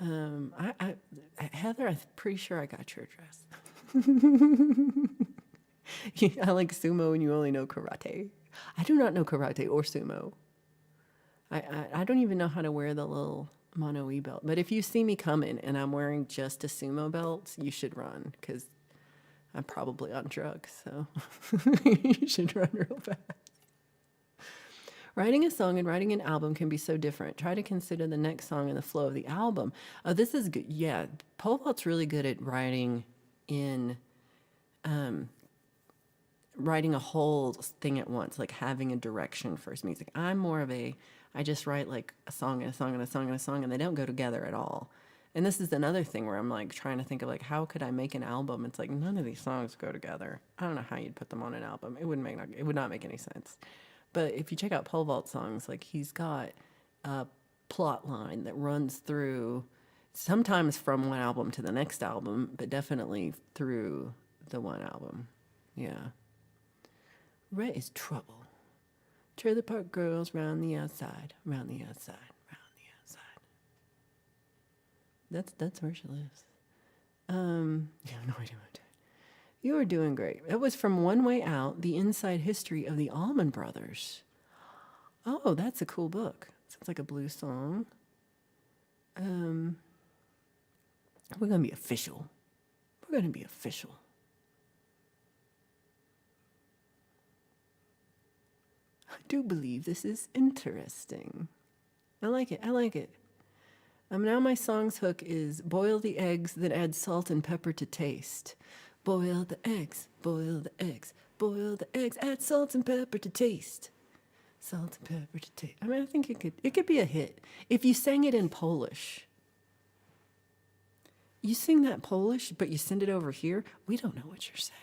Heather, I'm pretty sure I got your address. I like sumo and you only know karate. I do not know karate or sumo. I don't even know how to wear the little mono-e belt. But if you see me coming and I'm wearing just a sumo belt, you should run because I'm probably on drugs. So you should run real fast. Writing a song and writing an album can be so different. Try to consider the next song in the flow of the album. Oh, this is good. Yeah, Pole Vault's really good at writing a whole thing at once, like having a direction for his music. I'm more of I just write like a song and a song and a song and a song, and they don't go together at all. And this is another thing where I'm like trying to think of like, how could I make an album? It's like none of these songs go together. I don't know how you'd put them on an album. It would not make any sense. But if you check out Pole Vault songs, like he's got a plot line that runs through, sometimes from one album to the next album, but definitely through the one album. Yeah. Ray is trouble. Trailer park girls round the outside, round the outside, round the outside. That's where she lives. You have no idea what I'm doing. You are doing great. It was from One Way Out, The Inside History of the Allman Brothers. Oh, that's a cool book. Sounds like a blues song. We're going to be official. We're going to be official. I do believe this is interesting. I like it. I like it. Now my song's hook is boil the eggs, then add salt and pepper to taste. Boil the eggs, boil the eggs, boil the eggs, add salt and pepper to taste. Salt and pepper to taste. I mean, I think it could be a hit. If you sang it in Polish, you sing that Polish, but you send it over here, we don't know what you're saying.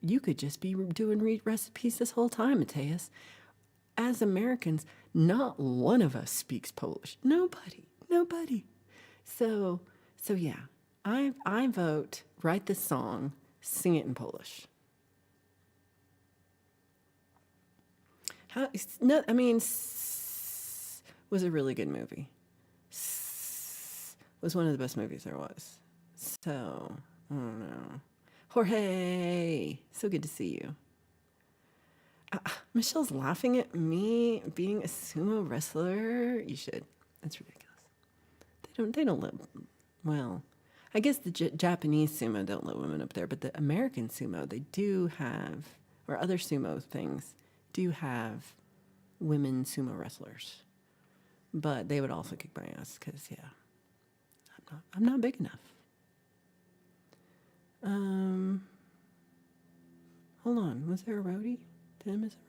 You could just be doing recipes this whole time, Mateus. As Americans, not one of us speaks Polish. Nobody. So yeah, I vote, write this song, sing it in Polish. Was a really good movie. Was one of the best movies there was. So, I don't know. Jorge, so good to see you. Michelle's laughing at me being a sumo wrestler. You should. That's ridiculous. They don't let, well, I guess the Japanese sumo don't let women up there, but the American sumo, they do have, or other sumo things, do have women sumo wrestlers. But they would also kick my ass because, yeah, I'm not big enough. Hold on. Was there a roadie? Did I miss a roadie?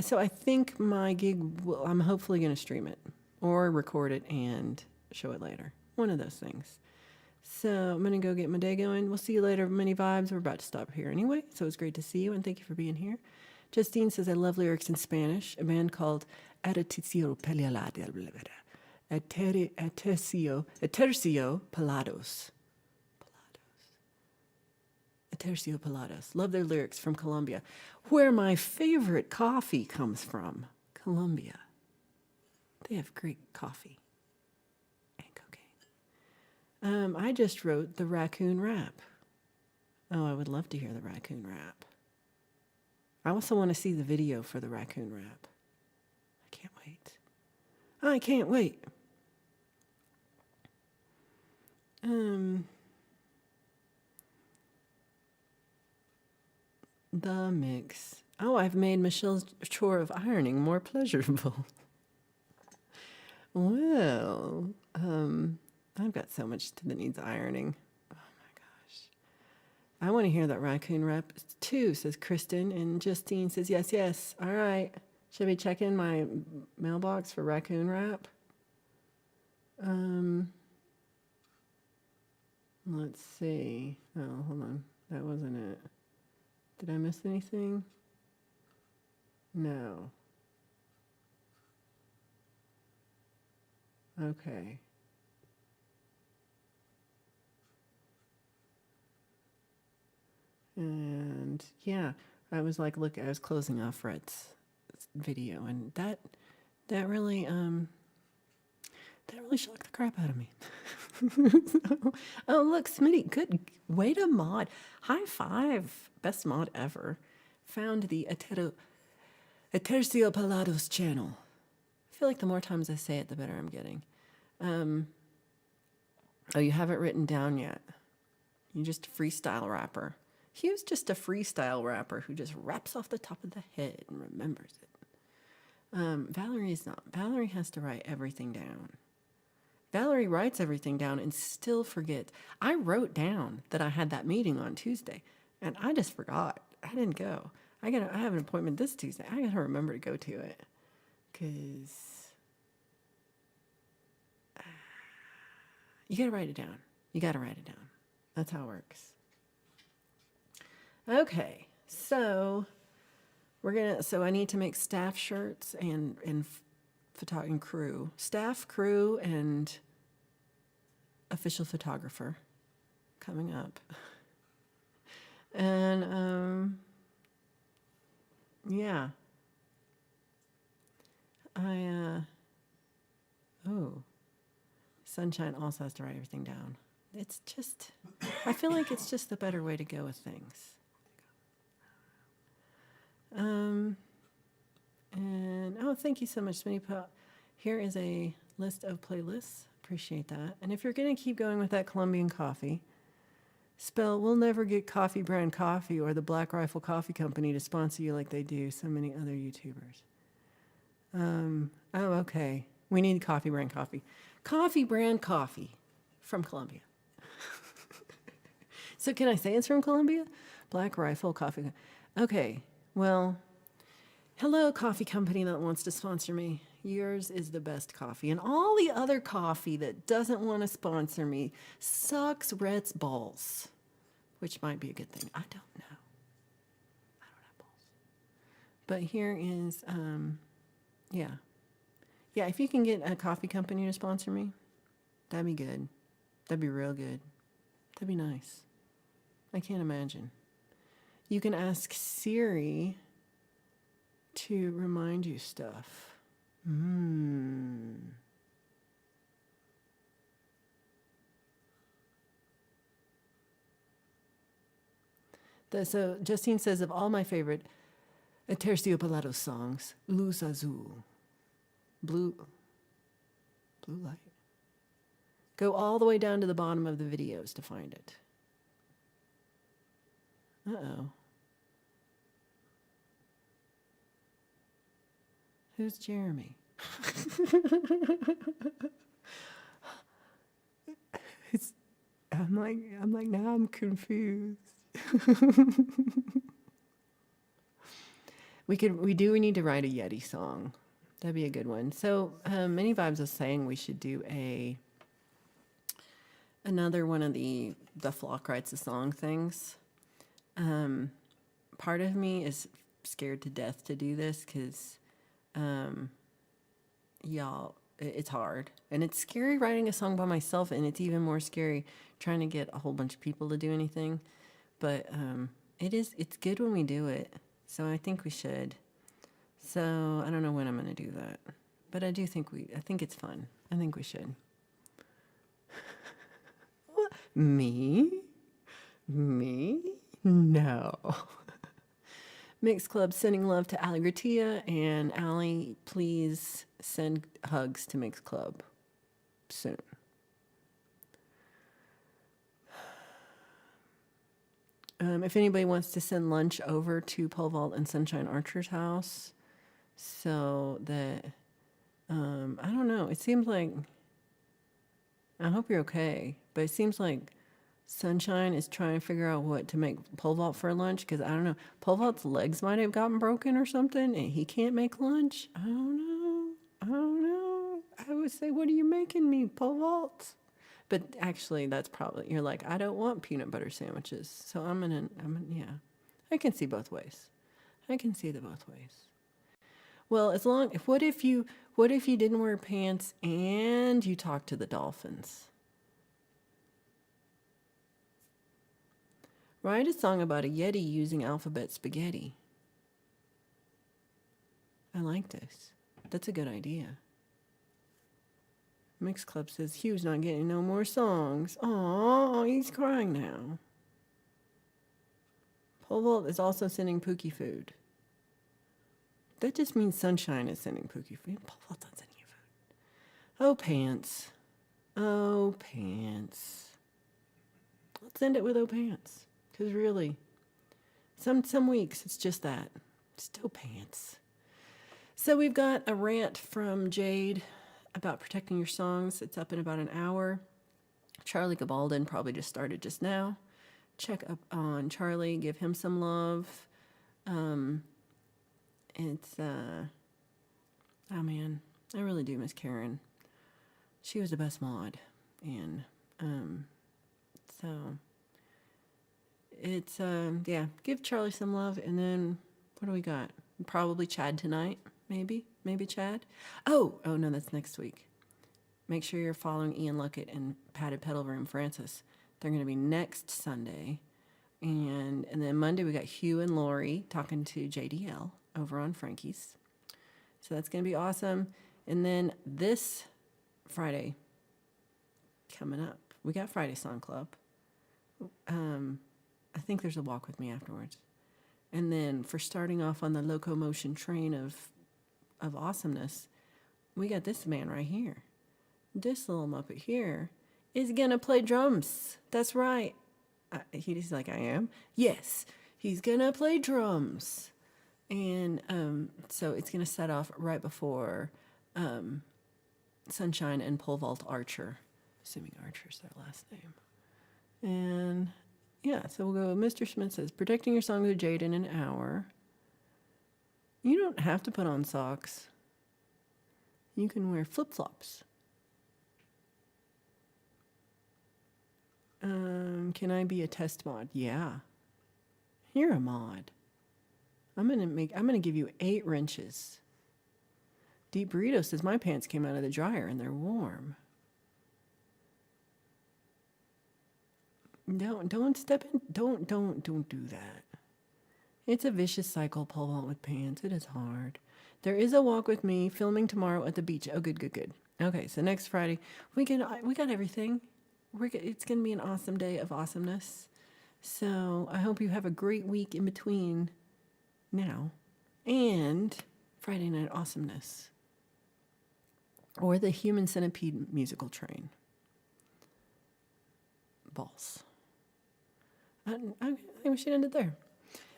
So I think my gig, I'm hopefully going to stream it or record it and show it later. One of those things. So I'm going to go get my day going. We'll see you later, Mini Vibes. We're about to stop here anyway. So it's great to see you and thank you for being here. Justine says, I love lyrics in Spanish. A band called Atercio Pelados. Atercio Pelados. Love their lyrics from Colombia, where my favorite coffee comes from. Colombia. They have great coffee and cocaine. I just wrote the raccoon rap. Oh, I would love to hear the raccoon rap. I also want to see the video for the raccoon rap. I can't wait. The mix. Oh, I've made Michelle's chore of ironing more pleasurable. Well, I've got so much that needs ironing. Oh my gosh. I want to hear that raccoon rap too, says Kristen. And Justine says, yes, yes. All right. Should we check in my mailbox for raccoon rap? Let's see. Oh, hold on. That wasn't it. Did I miss anything? No. Okay. And yeah, I was like, look, I was closing off Red's video, and that really shocked the crap out of me. Oh, look, Smitty, good way to mod. High five, best mod ever. Found the Aterciopelados channel. I feel like the more times I say it, the better I'm getting. Oh, you haven't written down yet. You're just a freestyle rapper. He was just a freestyle rapper who just raps off the top of the head and remembers it. Valerie is not. Valerie has to write everything down. Valerie writes everything down and still forgets. I wrote down that I had that meeting on Tuesday, and I just forgot. I didn't go. I have an appointment this Tuesday. I gotta remember to go to it, cause you gotta write it down. You gotta write it down. That's how it works. Okay, so So I need to make staff shirts and crew, staff, crew, and official photographer coming up. And yeah, Sunshine also has to write everything down. It's just, I feel like it's just the better way to go with things. And thank you so much, Smitty Pop. Here is a list of playlists. Appreciate that. And if you're going to keep going with that Colombian coffee, we'll never get Coffee Brand Coffee or the Black Rifle Coffee Company to sponsor you like they do so many other YouTubers. Okay. We need Coffee Brand Coffee. Coffee Brand Coffee from Colombia. So can I say it's from Colombia? Black Rifle Coffee. Okay. Well, hello, coffee company that wants to sponsor me. Yours is the best coffee. And all the other coffee that doesn't want to sponsor me sucks Rhett's balls, which might be a good thing. I don't know. I don't have balls. But here is, yeah. Yeah, if you can get a coffee company to sponsor me, that'd be good. That'd be real good. That'd be nice. I can't imagine. You can ask Siri to remind you stuff. So Justine says, of all my favorite Aterciopelados songs, Luz Azul, blue light. Go all the way down to the bottom of the videos to find it. Uh-oh. Who's Jeremy? I'm like, now I'm confused. We need to write a Yeti song. That'd be a good one. So, Many Vibes was saying we should do another one of the Flock Writes a Song things. Part of me is scared to death to do this because, y'all, it's hard. And it's scary writing a song by myself, and it's even more scary trying to get a whole bunch of people to do anything. But it's good when we do it. So I think we should. So I don't know when I'm going to do that. But I think it's fun. I think we should. What? Me? No. Mix Club sending love to Ali Gratia, and Ali, please send hugs to Mix Club soon. if anybody wants to send lunch over to Pole Vault and Sunshine Archer's house, so that I don't know. It seems like, I hope you're okay, but it seems like Sunshine is trying to figure out what to make Pole Vault for lunch, because I don't know. Pole Vault's legs might have gotten broken or something, and he can't make lunch. I don't know. I don't know. I would say, what are you making me, Pole Vault? But actually, that's probably, you're like, I don't want peanut butter sandwiches. So yeah. I can see both ways. I can see the both ways. Well, what if you didn't wear pants and you talked to the dolphins? Write a song about a Yeti using alphabet spaghetti. I like this. That's a good idea. Mix Club says Hugh's not getting no more songs. Oh, he's crying now. Pole Vault is also sending Pookie food. That just means Sunshine is sending Pookie food. Pole Vault's not sending you food. Oh, pants. Oh, pants. Let's end it with oh, pants. Because really, some weeks it's just that. Still pants. So we've got a rant from Jade about protecting your songs. It's up in about an hour. Charlie Gabaldon probably just started just now. Check up on Charlie. Give him some love. It's, oh man, I really do miss Karen. She was the best mod. And so it's, yeah, give Charlie some love. And then what do we got? Probably Chad tonight. Maybe Chad. Oh no, that's next week. Make sure you're following Ian Luckett and Padded Pedal Room Francis. They're going to be next Sunday. And then Monday we got Hugh and Lori talking to JDL over on Frankie's. So that's going to be awesome. And then this Friday coming up, we got Friday Song Club. I think there's a walk with me afterwards. And then for starting off on the locomotion train of awesomeness, we got this man right here. This little Muppet here is gonna play drums. That's right. He's like, I am? Yes, he's gonna play drums. And so it's gonna set off right before Sunshine and Pole Vault Archer, assuming Archer's their last name. And yeah, so we'll go. Mr. Smith says, protecting your song with Jade in an hour. You don't have to put on socks. You can wear flip-flops. Can I be a test mod? Yeah. You're a mod. I'm gonna give you 8 wrenches. Deep Burrito says my pants came out of the dryer and they're warm. Don't step in. Don't do that. It's a vicious cycle, Pole Vault with pants. It is hard. There is a walk with me filming tomorrow at the beach. Oh, good. Okay, so next Friday we got everything. It's gonna be an awesome day of awesomeness. So I hope you have a great week in between now and Friday Night Awesomeness or the Human Centipede musical train. Balls. I think we should end it there.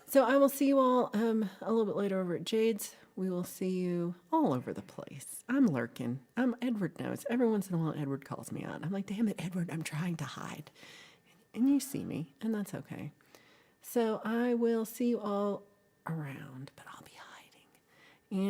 So I will see you all a little bit later over at Jade's. We will see you all over the place. I'm lurking. Edward knows. Every once in a while, Edward calls me out. I'm like, damn it, Edward, I'm trying to hide. And you see me, and that's okay. So I will see you all around, but I'll be hiding.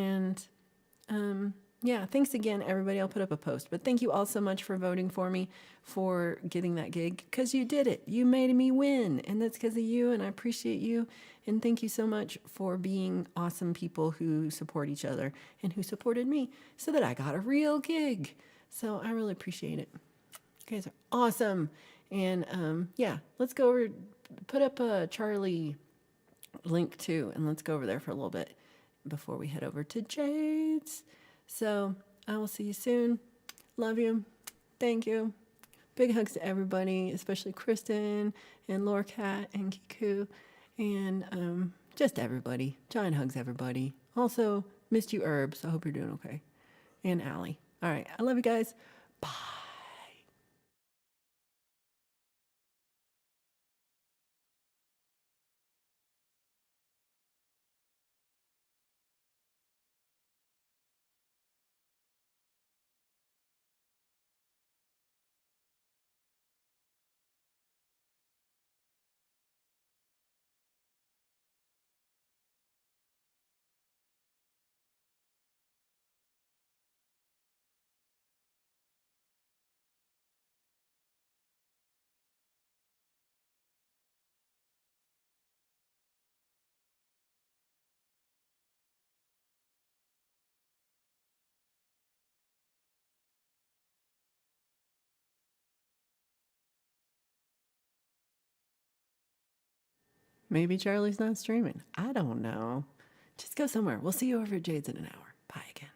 And yeah, thanks again, everybody. I'll put up a post. But thank you all so much for voting for me for getting that gig, because you did it. You made me win, and that's because of you, and I appreciate you. And thank you so much for being awesome people who support each other and who supported me so that I got a real gig. So I really appreciate it. You guys are awesome. And yeah, let's go over, put up a Charlie link too, and let's go over there for a little bit before we head over to Jade's. So I will see you soon. Love you. Thank you. Big hugs to everybody, especially Kristen and Laura Cat and Kiku and just everybody. Giant hugs, everybody. Also, missed you, Herbs. I hope you're doing okay. And Allie. All right. I love you guys. Bye. Maybe Charlie's not streaming. I don't know. Just go somewhere. We'll see you over at Jade's in an hour. Bye again.